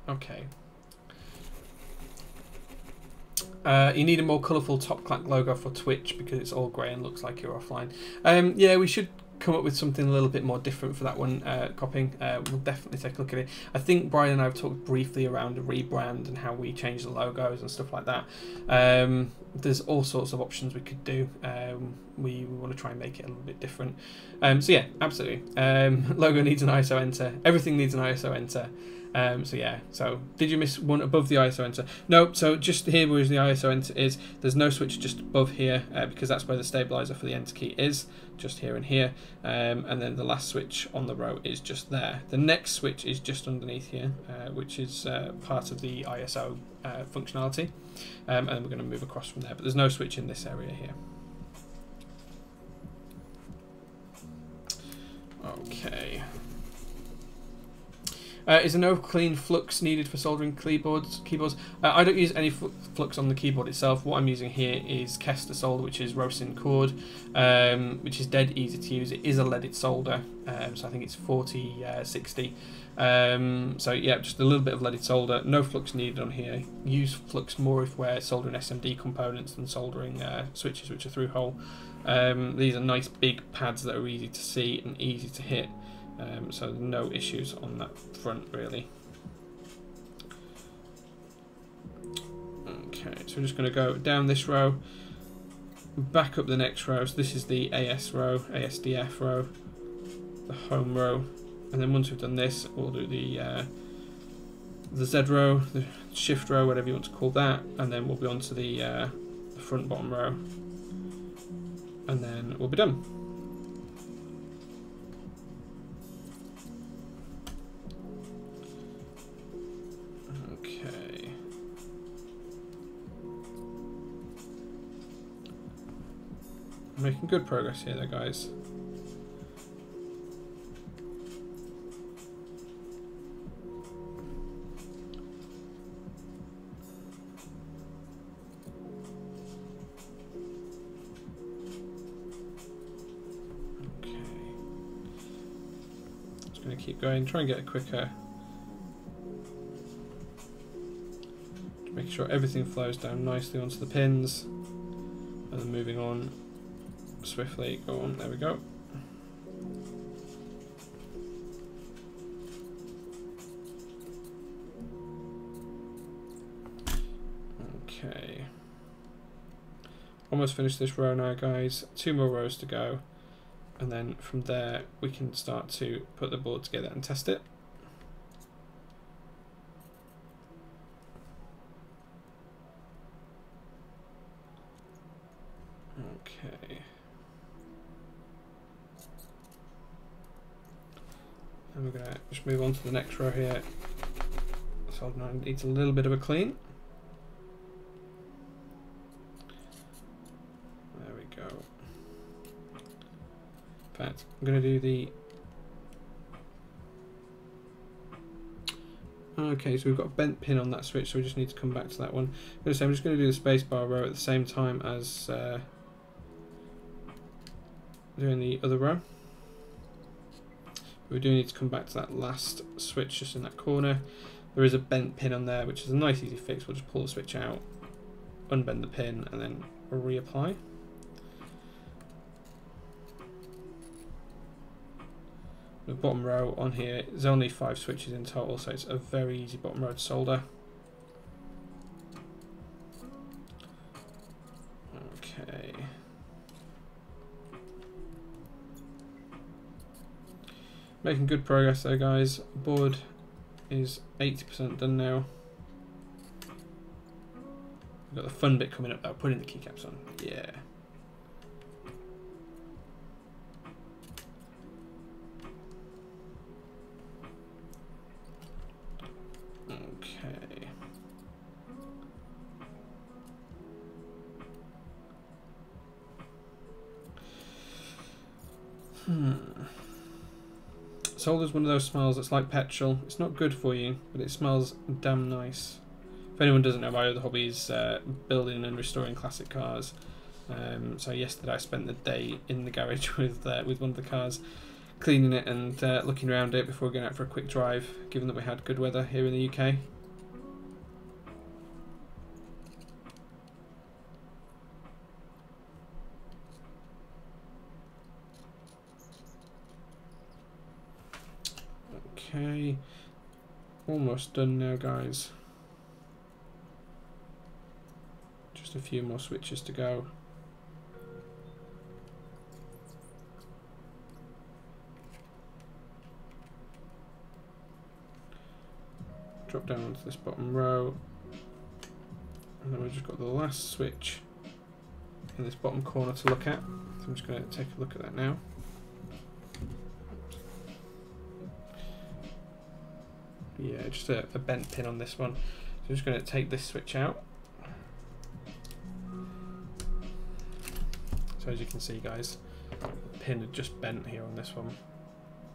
Okay. You need a more colourful top Clack logo for Twitch because it's all grey and looks like you're offline. Yeah, we should come up with something a little bit more different for that one, copying. We'll definitely take a look at it. I think Brian and I have talked briefly around a rebrand and how we change the logos and stuff like that. There's all sorts of options we could do. We want to try and make it a little bit different. So yeah, absolutely. Logo needs an ISO enter. Everything needs an ISO enter. So yeah, so did you miss one above the ISO enter? No, so just here where the ISO enter is, there's no switch just above here because that's where the stabilizer for the enter key is, just here and here, and then the last switch on the row is just there. The next switch is just underneath here, which is part of the ISO functionality, and then we're going to move across from there, but there's no switch in this area here. Okay. Is there no clean flux needed for soldering keyboards? I don't use any flux on the keyboard itself. What I'm using here is Kester solder, which is Rosin cord, which is dead easy to use. It is a leaded solder, so I think it's 4060. So yeah, just a little bit of leaded solder. No flux needed on here. Use flux more if we're soldering SMD components than soldering switches, which are through hole. These are nice big pads that are easy to see and easy to hit. So no issues on that front really. Okay, so we're just going to go down this row, back up the next row. So this is the AS row, ASDF row, the home row, and then once we've done this, we'll do the Z row, the shift row, whatever you want to call that, and then we'll be on to the front bottom row, and then we'll be done. Making good progress here though, guys. Okay. Just going to keep going, try and get it quicker. Just make sure everything flows down nicely onto the pins. And then moving on swiftly, go on, there we go. Okay. Almost finished this row now, guys. 2 more rows to go. And then from there, we can start to put the board together and test it. Okay. And we're going to just move on to the next row here. Solder 9 needs a little bit of a clean. There we go. In fact, I'm going to do the... Okay, so we've got a bent pin on that switch, so we just need to come back to that one. I'm just going to do the spacebar row at the same time as doing the other row. We do need to come back to that last switch just in that corner. There is a bent pin on there, which is a nice easy fix. We'll just pull the switch out, unbend the pin, and then reapply. The bottom row on here, there's only 5 switches in total, so it's a very easy bottom row to solder. Okay. Making good progress there, guys. Board is 80% done now. We've got the fun bit coming up though, putting the keycaps on. Yeah. Okay. Solder's one of those smells that's like petrol. It's not good for you, but it smells damn nice. If anyone doesn't know, my other hobby is building and restoring classic cars. So yesterday I spent the day in the garage with one of the cars, cleaning it and looking around it before going out for a quick drive, given that we had good weather here in the UK. Okay, almost done now, guys. Just a few more switches to go. Drop down onto this bottom row, and then we've just got the last switch in this bottom corner to look at. So I'm just going to take a look at that now. Yeah, just a bent pin on this one. So I'm just going to take this switch out. So as you can see, guys, the pin had just bent here on this one.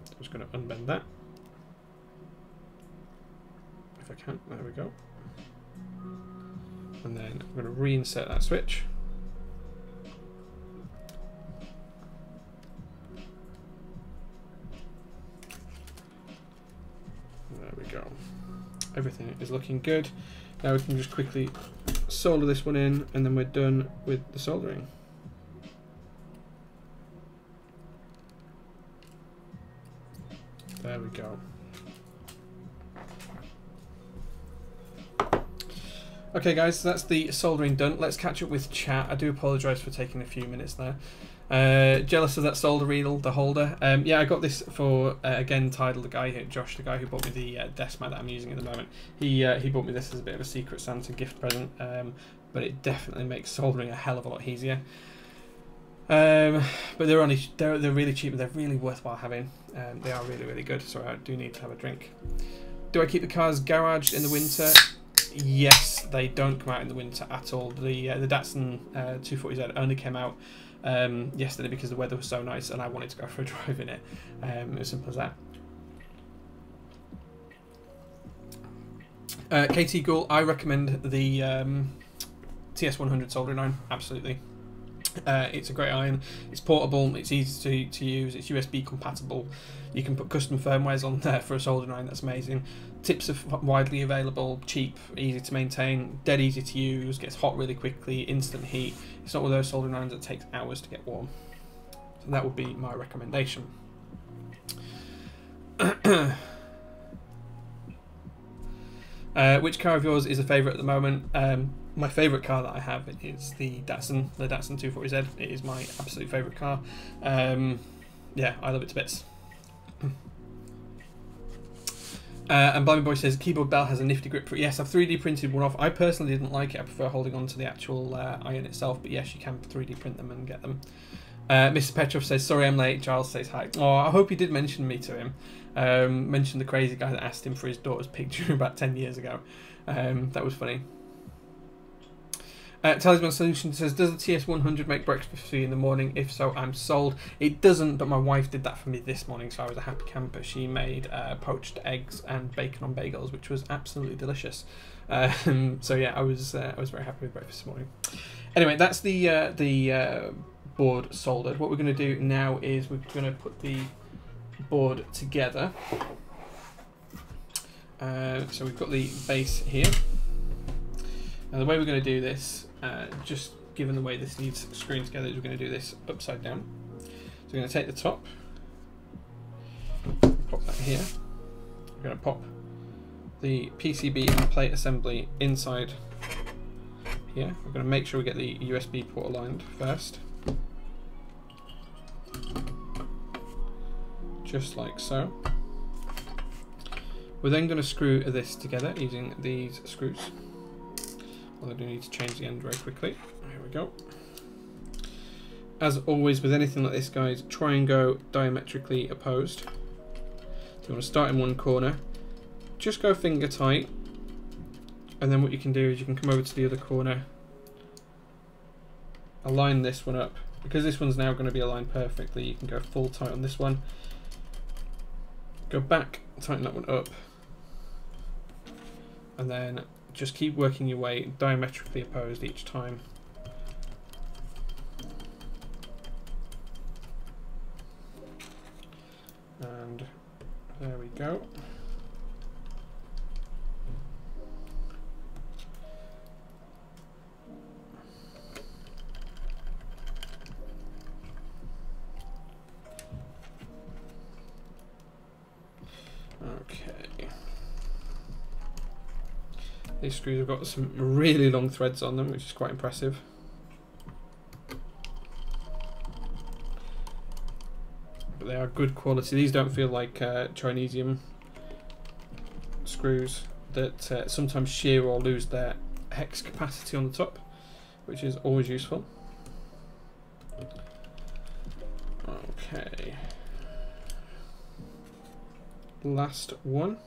So I'm just going to unbend that. If I can, there we go. And then I'm going to reinsert that switch. There we go. Everything is looking good. Now we can just quickly solder this one in, and then we're done with the soldering. There we go. Okay guys, so that's the soldering done. Let's catch up with chat. I do apologise for taking a few minutes there. Jealous of that solder reel, the holder. Yeah, I got this for, again, Tidal, the guy here, Josh, the guy who bought me the desk mat that I'm using at the moment. He bought me this as a bit of a Secret Santa gift present, but it definitely makes soldering a hell of a lot easier. But they're really cheap, and they're really worthwhile having. They are really, really good. Sorry, I do need to have a drink. Do I keep the cars garaged in the winter? Yes, they don't come out in the winter at all. The Datsun 240Z only came out yesterday because the weather was so nice and I wanted to go for a drive in it. As simple as that. KT Ghoul, I recommend the TS100 soldering iron, absolutely. It's a great iron, it's portable, it's easy to use, it's USB compatible. You can put custom firmwares on there for a soldering iron, that's amazing. Tips are widely available, cheap, easy to maintain, dead easy to use, gets hot really quickly, instant heat. It's not one of those soldering irons that takes hours to get warm. So that would be my recommendation. Which car of yours is a favourite at the moment? My favourite car that I have is the Datsun 240Z. It is my absolute favourite car. Yeah, I love it to bits. And Blimey Boy says, Keyboard Bell has a nifty grip for it. Yes, I've 3D printed one off. I personally didn't like it. I prefer holding on to the actual iron itself. But yes, you can 3D print them and get them. Mr. Petrov says, sorry I'm late. Giles says hi. Oh, I hope you did mention me to him. Mention the crazy guy that asked him for his daughter's picture about 10 years ago. That was funny. Talisman Solution says, does the TS100 make breakfast for you in the morning? If so, I'm sold. It doesn't, but my wife did that for me this morning, so I was a happy camper. She made poached eggs and bacon on bagels, which was absolutely delicious. So yeah, I was very happy with breakfast this morning. Anyway, that's the board soldered. What we're going to do now is we're going to put the board together. So we've got the base here. Now the way we're going to do this, just given the way this needs screwing together, is we're going to do this upside down. So we're going to take the top, pop that here. We're going to pop the PCB and plate assembly inside here. We're going to make sure we get the USB port aligned first. Just like so. We're then going to screw this together using these screws. Although I do need to change the end very quickly. Here we go. As always with anything like this, guys, try and go diametrically opposed. So you want to start in one corner, just go finger tight, and then what you can do is you can come over to the other corner, align this one up. Because this one's now going to be aligned perfectly, you can go full tight on this one, go back, tighten that one up, and then just keep working your way diametrically opposed each time. And there we go. Okay. These screws have got some really long threads on them, which is quite impressive. But they are good quality. These don't feel like Chinesium screws that sometimes shear or lose their hex capacity on the top, which is always useful. Okay. Last one.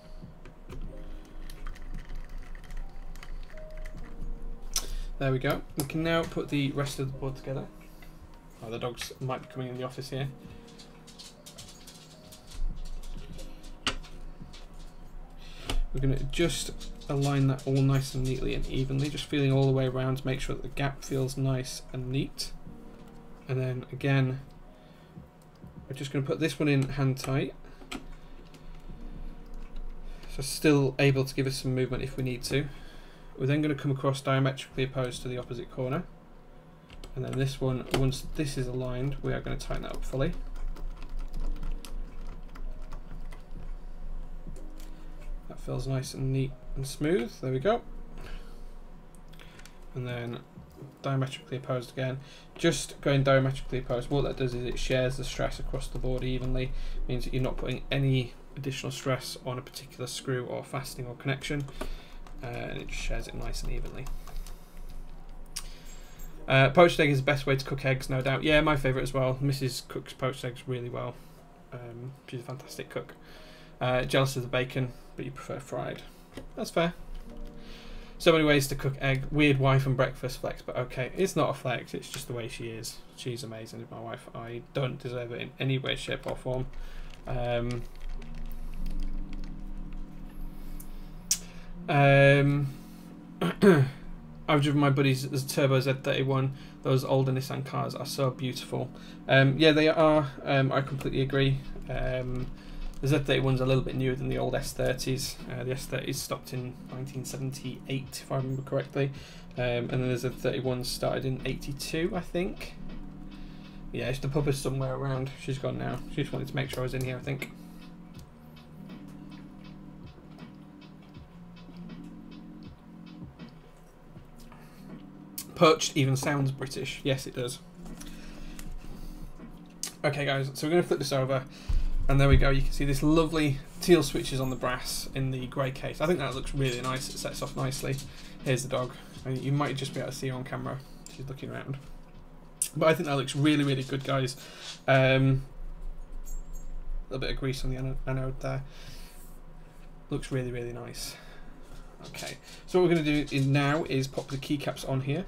There we go. We can now put the rest of the board together. Oh, the dogs might be coming in the office here. We're going to just align that all nice and neatly and evenly, just feeling all the way around to make sure that the gap feels nice and neat. And then again, we're just going to put this one in hand tight. So still able to give us some movement if we need to. We're then going to come across diametrically opposed to the opposite corner. And then this one, once this is aligned, we are going to tighten that up fully. That feels nice and neat and smooth. There we go. And then diametrically opposed again. Just going diametrically opposed, what that does is it shares the stress across the board evenly. Means that you're not putting any additional stress on a particular screw or fastening or connection. And it just shares it nice and evenly. Poached egg is the best way to cook eggs, no doubt. Yeah, my favourite as well. Mrs. cooks poached eggs really well. She's a fantastic cook. Jealous of the bacon, but you prefer fried. That's fair. So many ways to cook egg. Weird wife and breakfast flex, but okay. It's not a flex, it's just the way she is. She's amazing, my wife. I don't deserve it in any way, shape or form. I've driven my buddies as Turbo Z31. Those older Nissan cars are so beautiful. Yeah, they are. I completely agree. The Z31's a little bit newer than the old S30s. The S30s stopped in 1978, if I remember correctly. And then the Z31 started in 82, I think. Yeah, the pup is somewhere around. She's gone now. She just wanted to make sure I was in here, I think. Poached even sounds British. Yes, it does. Okay, guys, so we're going to flip this over, and there we go. You can see this lovely teal switches on the brass in the grey case. I think that looks really nice. It sets off nicely. Here's the dog. I mean, you might just be able to see her on camera. She's looking around. But I think that looks really, really good, guys. A little bit of grease on the anode there. Looks really, really nice. Okay, so what we're going to do now is pop the keycaps on here.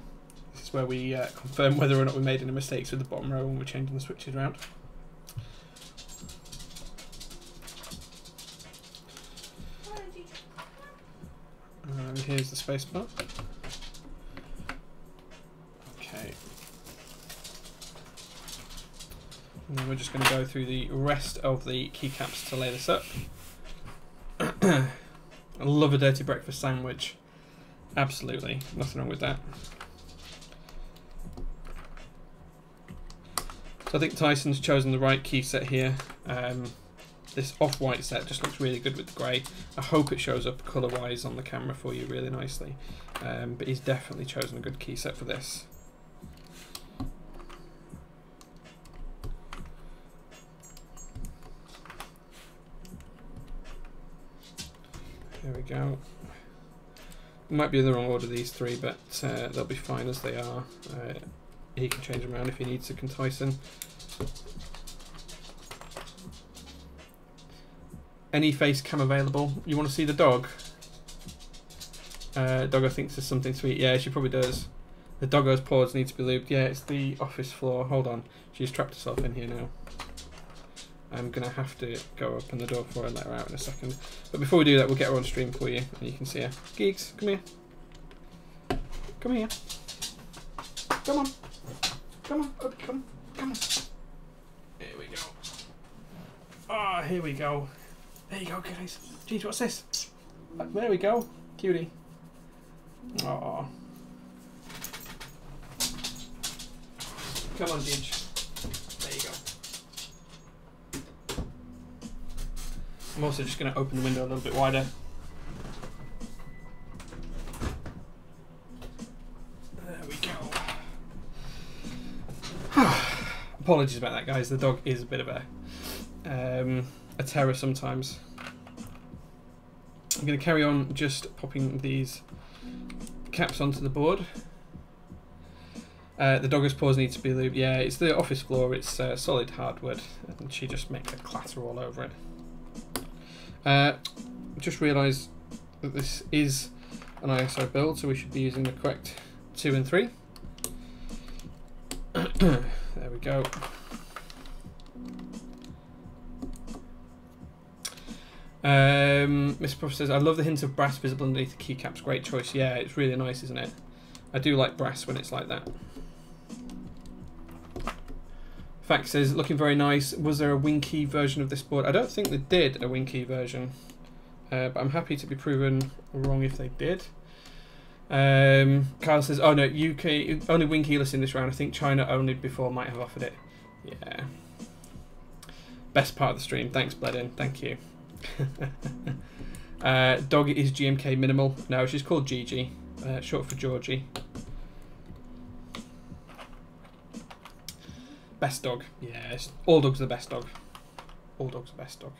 This is where we confirm whether or not we made any mistakes with the bottom row when we're changing the switches around. And here's the spacebar. Okay. And then we're just going to go through the rest of the keycaps to lay this up. I love a dirty breakfast sandwich. Absolutely, nothing wrong with that. So I think Tyson's chosen the right key set here. This off-white set just looks really good with the grey. I hope it shows up colour-wise on the camera for you really nicely. But he's definitely chosen a good key set for this. There we go. Might be in the wrong order, these three, but they'll be fine as they are. He can change them around if he needs to, can Tyson. Any face cam available? You want to see the dog? Doggo thinks there's something sweet. Yeah, she probably does. The doggo's paws need to be lubed. Yeah, it's the office floor. Hold on. She's trapped herself in here now. I'm going to have to go open the door for her and let her out in a second. But before we do that, we'll get her on stream for you and you can see her. Geeks, come here. Come here. Come on. Come on. Oh, come on. Here we go. Ah, here we go. There you go, guys. Jeez, what's this? There we go. Cutie. Oh. Come on, Ginge. There you go. I'm also just going to open the window a little bit wider. There we go. Apologies about that, guys. The dog is a bit of a terror sometimes. I'm going to carry on just popping these caps onto the board. The dogger's paws need to be lubed. Yeah, it's the office floor. It's solid hardwood, and she just makes a clatter all over it. Just realised that this is an ISO build, so we should be using the correct 2 and 3. There we go. Mr. Prof says, I love the hint of brass visible underneath the keycaps. Great choice. Yeah, it's really nice, isn't it? I do like brass when it's like that. Fact says, looking very nice. Was there a Winky version of this board? I don't think they did a Winky version, but I'm happy to be proven wrong if they did. Kyle says, oh no, UK only Winky-less in this round. I think China only before might have offered it. Yeah. Best part of the stream. Thanks, Bledin. Thank you. Dog is GMK minimal. No, she's called Gigi, short for Georgie. Best dog. Yes, all dogs are the best dog. All dogs are best dog.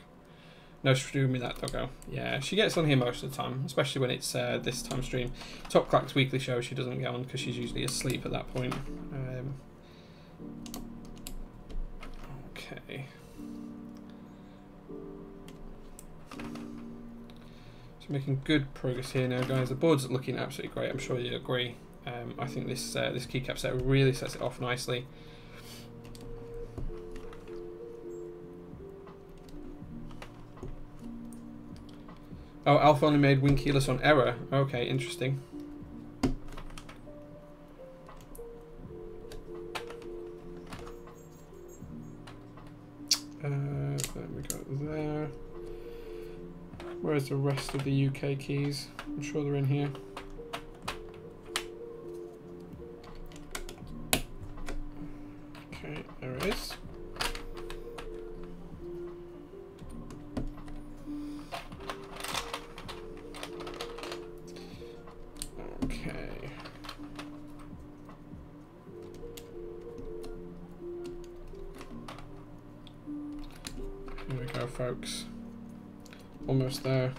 No stream with that doggo. Yeah, she gets on here most of the time, especially when it's this time stream. Top Clack's weekly show, she doesn't get on because she's usually asleep at that point. Okay. So making good progress here now, guys. The board's looking absolutely great. I'm sure you agree. I think this this keycap set really sets it off nicely. Oh, Alf only made Winky-less on error. Okay, interesting. There we go there. Where's the rest of the UK keys? I'm sure they're in here. Okay, there it is. Okay. Here we go, folks. Almost there.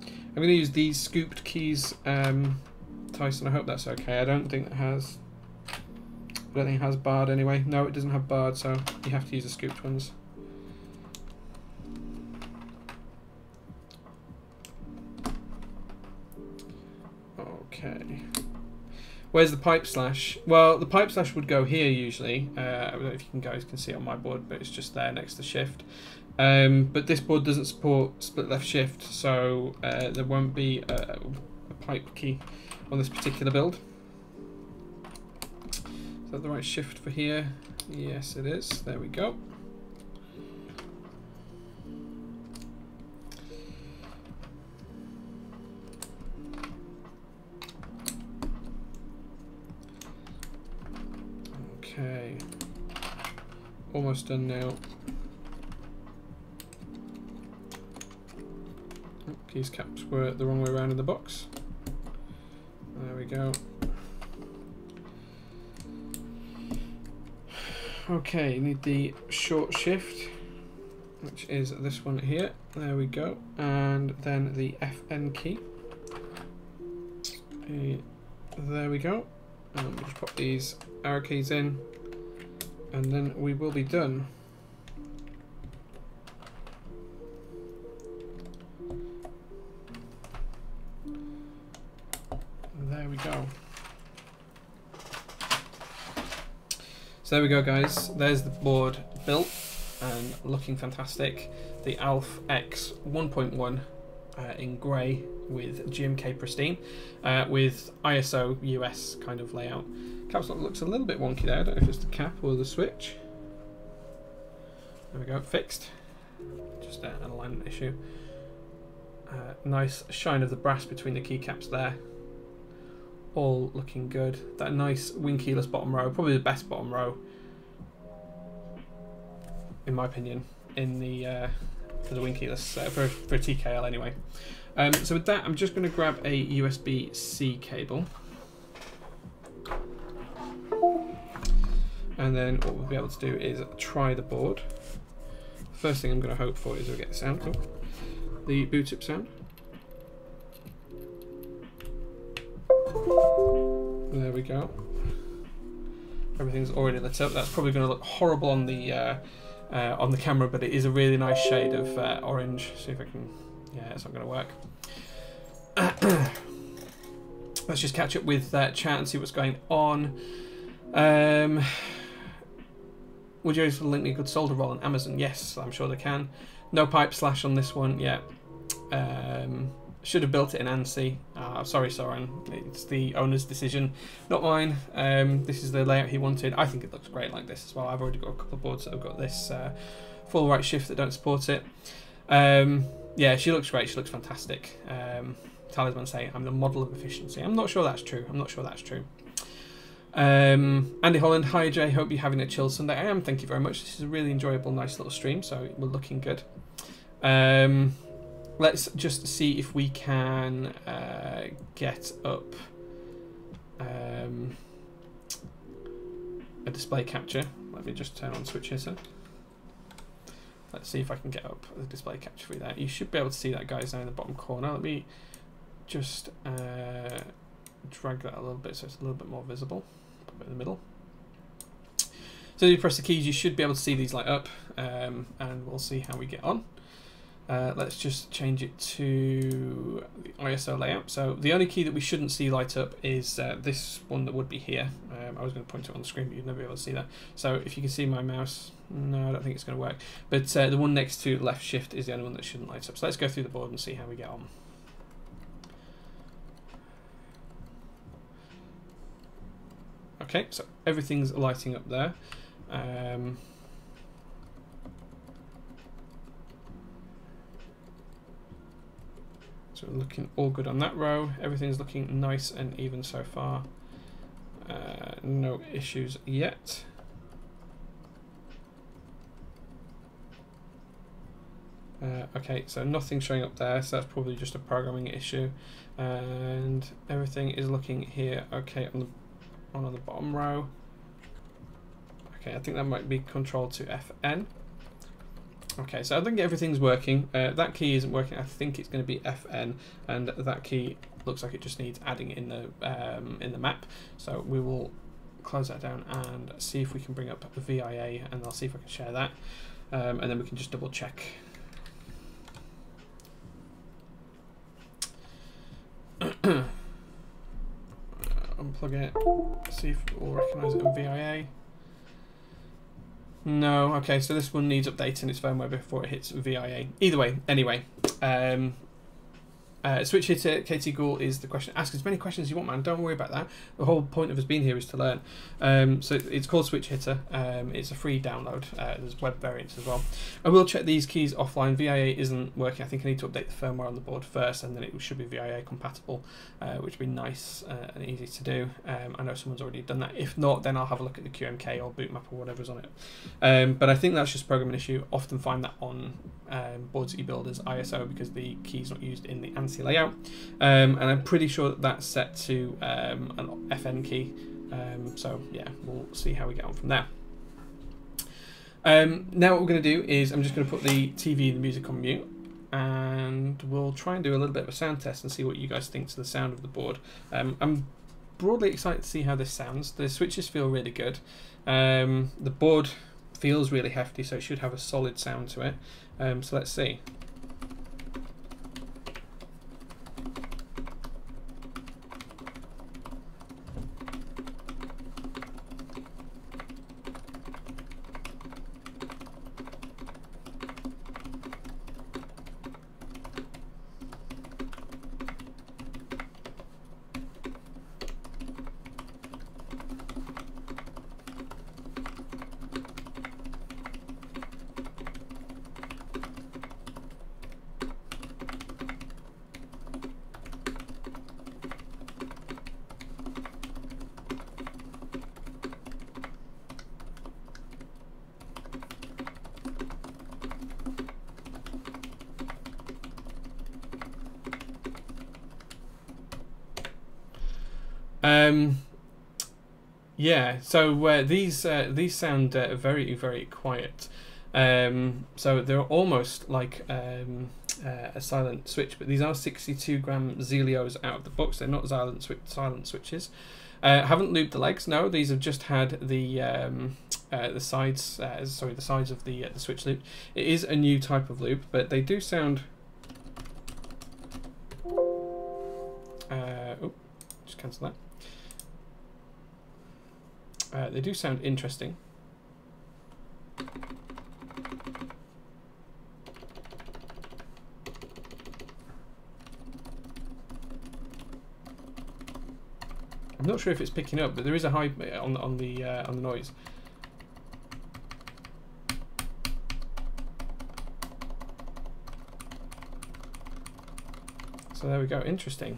I'm going to use these scooped keys, Tyson. I hope that's okay. I don't think it has. I don't think it has barred anyway. No, it doesn't have barred, so you have to use the scooped ones. Okay. Where's the pipe slash? Well, the pipe slash would go here usually. I don't know if you guys can see it on my board, but it's just there next to shift. But this board doesn't support split left shift, so there won't be a pipe key on this particular build. Is that the right shift for here? Yes, it is. There we go. almost done now. Oh, keys caps were the wrong way around in the box. There we go. Okay, need the short shift, which is this one here. There we go. And then the FN key. There we go. And we'll just pop these arrow keys in, and then we will be done. There we go. So there we go, guys. There's the board built and looking fantastic. The Alf X1.1 in grey with GMK pristine, with ISO US kind of layout. Caps lock looks a little bit wonky there. I don't know if it's the cap or the switch. There we go, fixed. Just an alignment issue. Nice shine of the brass between the keycaps there. All looking good. That nice wing keyless bottom row, probably the best bottom row, in my opinion, in the for the wing keyless for a TKL anyway. So with that, I'm just going to grab a USB-C cable, and then what we'll be able to do is try the board. First thing I'm going to hope for is we'll get the sound. Oh, the boot up sound. There we go. Everything's already lit up. That's probably going to look horrible on the camera, but it is a really nice shade of orange. See if I can. Yeah, it's not going to work. Let's just catch up with chat and see what's going on. Would you able to link me a good solder roll on Amazon? Yes, I'm sure they can. No pipe slash on this one. Yeah. Should have built it in ANSI. Sorry, Soren. It's the owner's decision, not mine. This is the layout he wanted. I think it looks great like this as well. I've already got a couple of boards that have got this full right shift that don't support it. Yeah, she looks great. She looks fantastic. Talisman saying I'm the model of efficiency. I'm not sure that's true. I'm not sure that's true. Andy Holland, hi Jay. Hope you're having a chill Sunday. I am. Thank you very much. This is a really enjoyable, nice little stream. So we're looking good. Let's just see if we can get up a display capture. Let me just turn on switches. Let's see if I can get up the display capture for that. You should be able to see that, guys, now in the bottom corner. Let me just drag that a little bit so it's a little bit more visible. Put it in the middle. So you press the keys, you should be able to see these light up, and we'll see how we get on. Let's just change it to the ISO layout. So the only key that we shouldn't see light up is this one that would be here. I was going to point it on the screen, but you'd never be able to see that. So if you can see my mouse, no, I don't think it's going to work. But the one next to left shift is the only one that shouldn't light up. So let's go through the board and see how we get on. Okay, so everything's lighting up there. So we're looking all good on that row. Everything's looking nice and even so far. No issues yet. Okay, so nothing's showing up there, so that's probably just a programming issue. And everything is looking here okay on the bottom row. Okay, I think that might be controlled to FN. Okay, so I think everything's working. That key isn't working. I think it's going to be FN, and that key looks like it just needs adding in the map. So we will close that down and see if we can bring up the VIA, and I'll see if I can share that, and then we can just double check. Unplug it. See if it will recognise it on VIA. No, okay, so this one needs updating its firmware before it hits VIA. Either way, anyway, Switch hitter, Katie Gould is the question. Ask as many questions as you want, man. Don't worry about that. The whole point of us being here is to learn. So it's called Switch hitter. It's a free download. There's web variants as well. I will check these keys offline. VIA isn't working. I think I need to update the firmware on the board first, and then it should be VIA compatible, which would be nice and easy to do. I know someone's already done that. If not, then I'll have a look at the QMK or bootmap or whatever's on it. But I think that's just a programming issue. Often find that on boards that you build as ISO because the key's not used in the ANSI layout. And I'm pretty sure that that's set to an FN key. So yeah, we'll see how we get on from there. Now what we're going to do is I'm just going to put the TV and the music on mute, and we'll try and do a little bit of a sound test and see what you guys think to the sound of the board. I'm broadly excited to see how this sounds. The switches feel really good. The board feels really hefty, so it should have a solid sound to it. So let's see. Yeah, so these sound very, very quiet. So they're almost like a silent switch, but these are 62 gram Zelios out of the box. They're not silent switches. Haven't looped the legs. No, these have just had the sides. Sorry, the sides of the switch loop. It is a new type of loop, but they do sound. Oh, just cancel that. They do sound interesting. I'm not sure if it's picking up, but there is a high on the noise. So there we go. Interesting.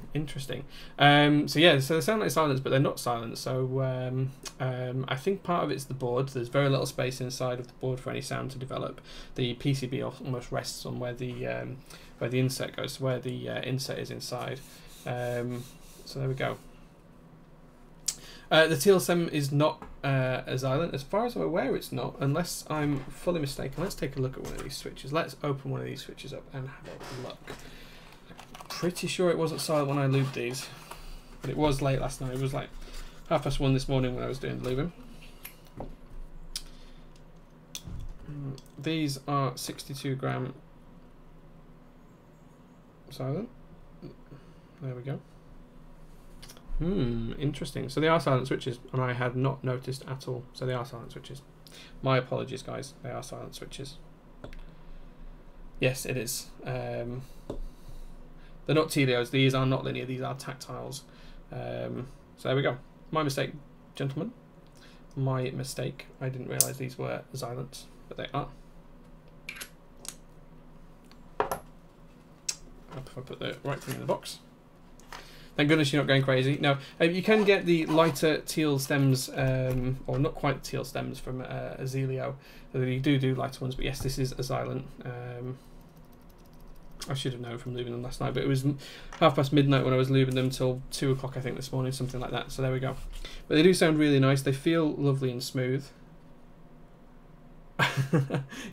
So yeah, so they sound like silence, but they're not silent. So I think part of it's the board. There's very little space inside of the board for any sound to develop. The PCB almost rests on where the insert goes, where the insert is inside. So there we go. The TLSM is not a Xylent. As far as I'm aware, it's not, unless I'm fully mistaken. Let's take a look at one of these switches. Let's open one of these switches up and have a look. Pretty sure it wasn't silent when I lubed these, but it was late last night. It was like 1:30 this morning when I was doing the lubing. These are 62 gram silent. There we go. Interesting. So they are silent switches, and I had not noticed at all. So they are silent switches. My apologies, guys. They are silent switches. Yes, it is. They're not TLOs. These are not linear. These are tactiles. So there we go. My mistake, gentlemen. My mistake. I didn't realise these were Xylents, but they are. If I put the right thing in the box. Thank goodness you're not going crazy. Now, you can get the lighter teal stems, or not quite teal stems from a Zelio. You do lighter ones, but yes, this is a Xylent. I should have known from lubing them last night, but it was midnight when I was lubing them till 2 o'clock, I think, this morning, something like that. So there we go. But they do sound really nice. They feel lovely and smooth.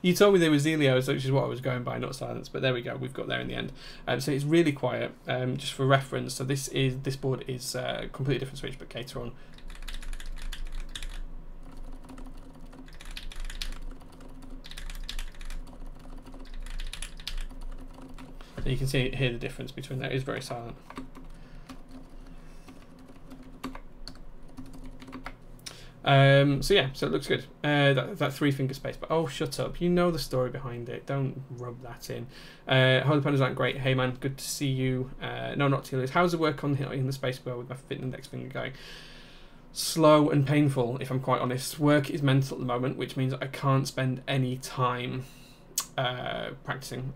You told me they were Zelios, which is what I was going by, not silence. But there we go. We've got there in the end. So it's really quiet. Just for reference, so this board is a completely different switch, but cater on. So you can hear the difference between that. It is very silent. So yeah, so it looks good. That 3-finger space, but oh, shut up! You know the story behind it. Don't rub that in. Holy pandas aren't great. Hey man, good to see you. No, not Telios. How's the work on in the Spacebar with my fit index finger going? Slow and painful, if I'm quite honest. Work is mental at the moment, which means I can't spend any time practicing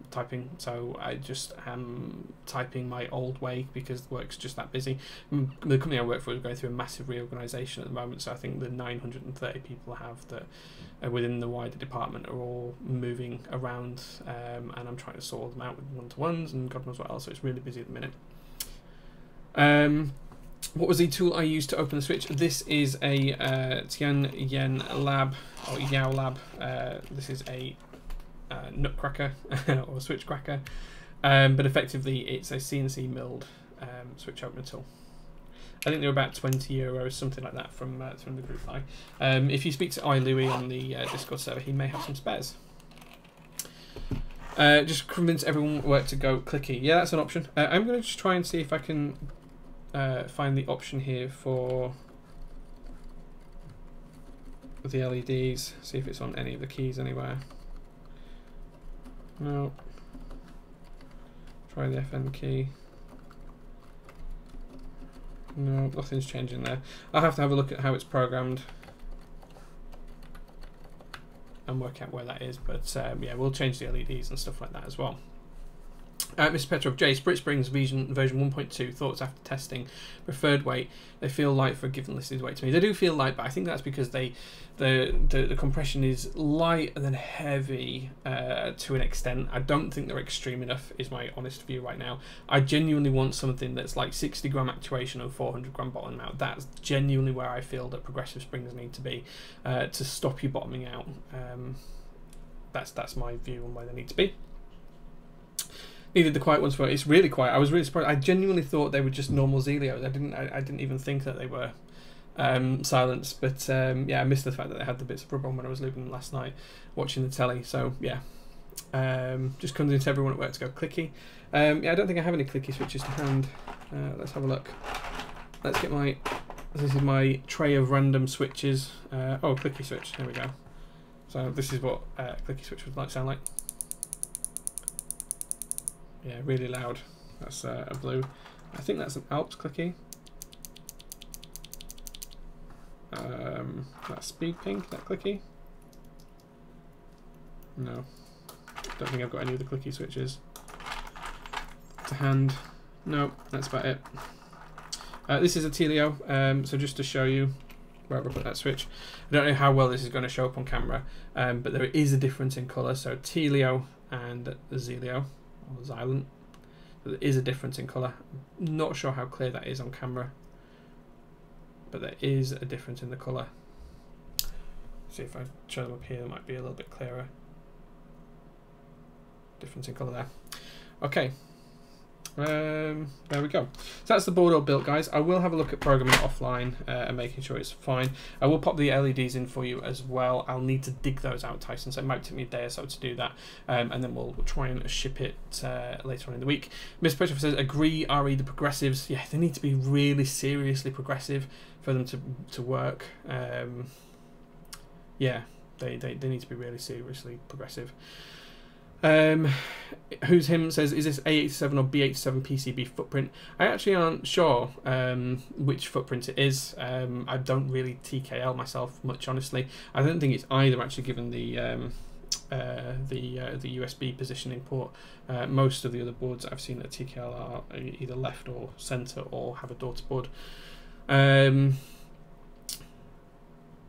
typing, so I just am typing my old way because work's just that busy. The company I work for is going through a massive reorganisation at the moment, so I think the 930 people I have that are within the wider department are all moving around, and I'm trying to sort them out with one-to-ones and God knows what else, so it's really busy at the minute. What was the tool I used to open the switch? This is a Tianyan Lab, or Yao Lab. This is a nutcracker or switch cracker, but effectively it's a CNC milled switch opener tool. I think they're about €20, something like that, from the group buy. If you speak to Louis on the Discord server, he may have some spares. Just convince everyone where to go clicky. Yeah, that's an option. I'm going to just try and see if I can find the option here for the LEDs, see if it's on any of the keys anywhere. No. Try the FN key. No, nothing's changing there. I'll have to have a look at how it's programmed and work out where that is, but yeah, we'll change the LEDs and stuff like that as well. Mr. Petrov, J, Sprit Springs version 1.2, thoughts after testing, preferred weight. They feel light for a given listed weight to me. They do feel light, but I think that's because the compression is light and then heavy to an extent. I don't think they're extreme enough, is my honest view right now. I genuinely want something that's like 60 gram actuation and 400 gram bottom out. That's genuinely where I feel that progressive springs need to be to stop you bottoming out. That's my view on where they need to be. Needed the quiet ones for it. It's really quiet. I was really surprised. I genuinely thought they were just normal Zelios. I didn't even think that they were silenced. But yeah, I missed the fact that they had the bits of rubber on when I was lubing them last night, watching the telly. So yeah, just comes into everyone at work to go clicky. Yeah, I don't think I have any clicky switches to hand. Let's have a look. Let's get my. This is my tray of random switches. Oh, clicky switch. There we go. So this is what clicky switch would sound like. Yeah, really loud. That's a blue. I think that's an Alps clicky. That's speed pink, that clicky. No. Don't think I've got any of the clicky switches to hand. No, that's about it. This is a Telio, so just to show you wherever I put that switch. I don't know how well this is going to show up on camera, but there is a difference in colour. So Telio and Zelio. Or Xylent. There is a difference in colour. Not sure how clear that is on camera, but there is a difference in the colour. See if I show them up here, it might be a little bit clearer. Difference in colour there. Okay. There we go. So that's the board all built, guys. I will have a look at programming it offline and making sure it's fine. I will pop the LEDs in for you as well. I'll need to dig those out, Tyson, so it might take me a day or so to do that, and then we'll try and ship it later on in the week. Mr. Petrov says, agree, RE, the progressives. Yeah, they need to be really seriously progressive for them to work. Yeah, they need to be really seriously progressive. Who's him says, is this A87 or B87 PCB footprint? I actually aren't sure which footprint it is. I don't really TKL myself much, honestly. I don't think it's either, actually, given the USB positioning port. Most of the other boards I've seen at TKL are either left or center or have a daughter board.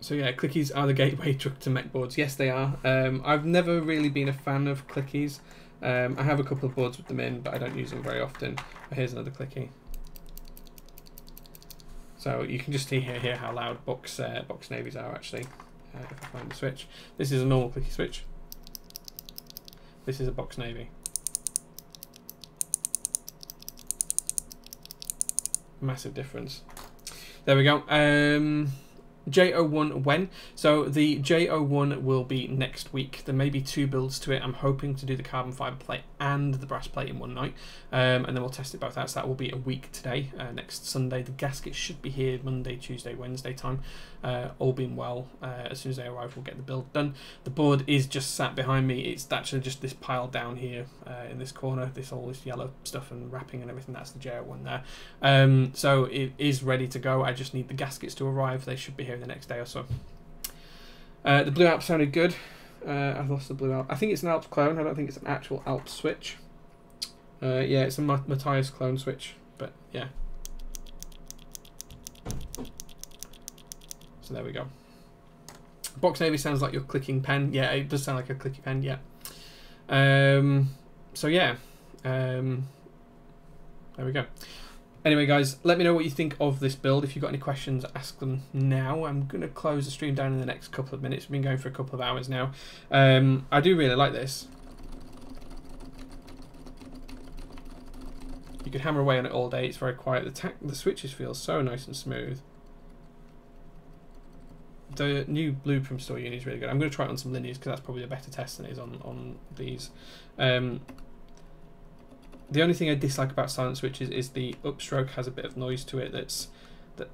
So yeah, clickies are the gateway drug to mech boards. Yes, they are. I've never really been a fan of clickies. I have a couple of boards with them in, but I don't use them very often. But here's another clicky. So you can just hear how loud box navies are, actually, if I find the switch. This is a normal clicky switch. This is a box navy. Massive difference. There we go. J01 when? So the J01 will be next week. There may be 2 builds to it. I'm hoping to do the carbon fiber plate and the brass plate in one night, and then we'll test it both out. So that will be a week today. Next Sunday, the gaskets should be here Monday, Tuesday, Wednesday time. All being well, as soon as they arrive, we'll get the build done. The board is just sat behind me. It's actually just this pile down here in this corner. All this yellow stuff and wrapping and everything. That's the JR1 there. So it is ready to go. I just need the gaskets to arrive. They should be here the next day or so. The blue Alp sounded good. I've lost the blue Alp. I think it's an Alp clone. I don't think it's an actual Alp switch. Yeah, it's a Matthias clone switch, but yeah. So there we go. Box Navy sounds like your clicking pen. Yeah, it does sound like a clicky pen. Yeah. So yeah. There we go. Anyway, guys, let me know what you think of this build. If you've got any questions, ask them now. I'm going to close the stream down in the next couple of minutes. We've been going for a couple of hours now. I do really like this. You could hammer away on it all day. It's very quiet. The switches feel so nice and smooth. The new blue from Store Uni is really good. I'm going to try it on some linears because that's probably a better test than it is on these. The only thing I dislike about silent switches is the upstroke has a bit of noise to it. That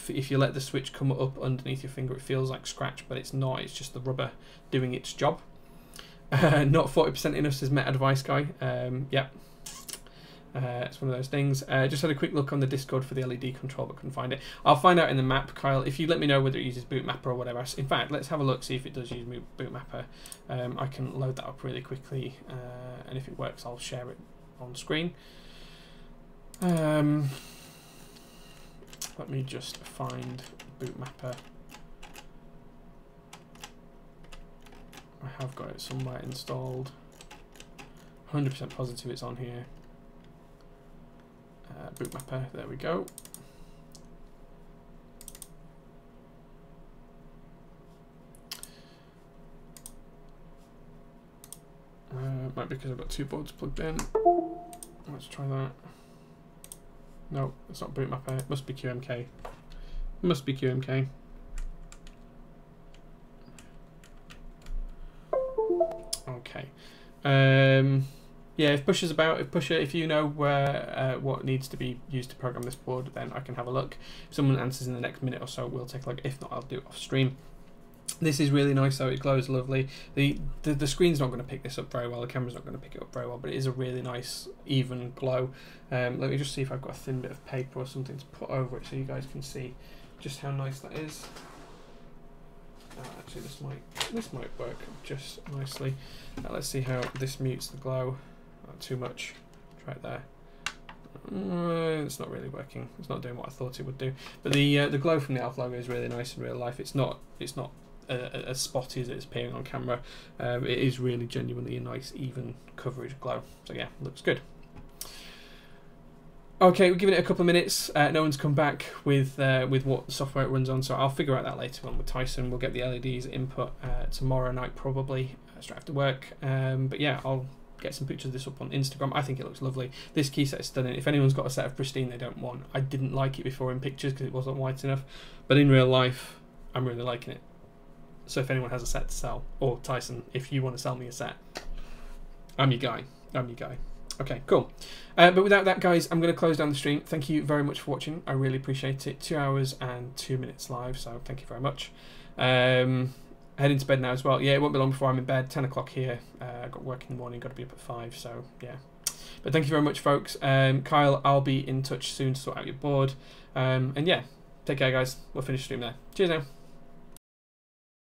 if you let the switch come up underneath your finger, it feels like scratch, but it's not. It's just the rubber doing its job. Not 40% enough, says Met Advice Guy. Yep. It's one of those things. Just had a quick look on the Discord for the LED control, but couldn't find it. I'll find out in the map, Kyle, if you let me know whether it uses Boot Mapper or whatever. In fact, let's have a look, see if it does use Boot Mapper. I can load that up really quickly, and if it works, I'll share it on screen. Let me just find Boot Mapper. I have got it somewhere installed. 100% positive it's on here. Boot Mapper, there we go. Might be because I've got two boards plugged in. Let's try that. No, it's not Boot Mapper. It must be QMK. It must be QMK. Okay. Yeah, if Pusher's about, if you know what needs to be used to program this board, then I can have a look. If someone answers in the next minute or so, we'll take a look. If not, I'll do it off stream. This is really nice, though. It glows lovely. The screen's not going to pick this up very well. The camera's not going to pick it up very well, but it is a really nice, even glow. Let me just see if I've got a thin bit of paper or something to put over it so you guys can see just how nice that is. Actually, this might work just nicely. Let's see how this mutes the glow. Not too much. Try it there. It's not really working. It's not doing what I thought it would do. But the glow from the Alf logo is really nice in real life. It's not as spotty as it's appearing on camera. It is really genuinely a nice, even coverage glow. So yeah, looks good. Okay, we're giving it a couple of minutes. No one's come back with what software it runs on, so I'll figure out that later on with Tyson. We'll get the LEDs input tomorrow night probably, straight after work. But yeah, I'll get some pictures of this up on Instagram. I think it looks lovely. This key set is stunning. If anyone's got a set of pristine they don't want, I didn't like it before in pictures because it wasn't white enough, but in real life, I'm really liking it. So if anyone has a set to sell, or Tyson, if you want to sell me a set, I'm your guy. I'm your guy. Okay, cool. But without that, guys, I'm going to close down the stream. Thank you very much for watching. I really appreciate it. 2 hours and 2 minutes live, so thank you very much. Heading to bed now as well. Yeah, it won't be long before I'm in bed. 10 o'clock here. I've got work in the morning. Got to be up at 5, so yeah. But thank you very much, folks. Kyle, I'll be in touch soon to sort out your board. And yeah, take care, guys. We'll finish the stream there. Cheers now.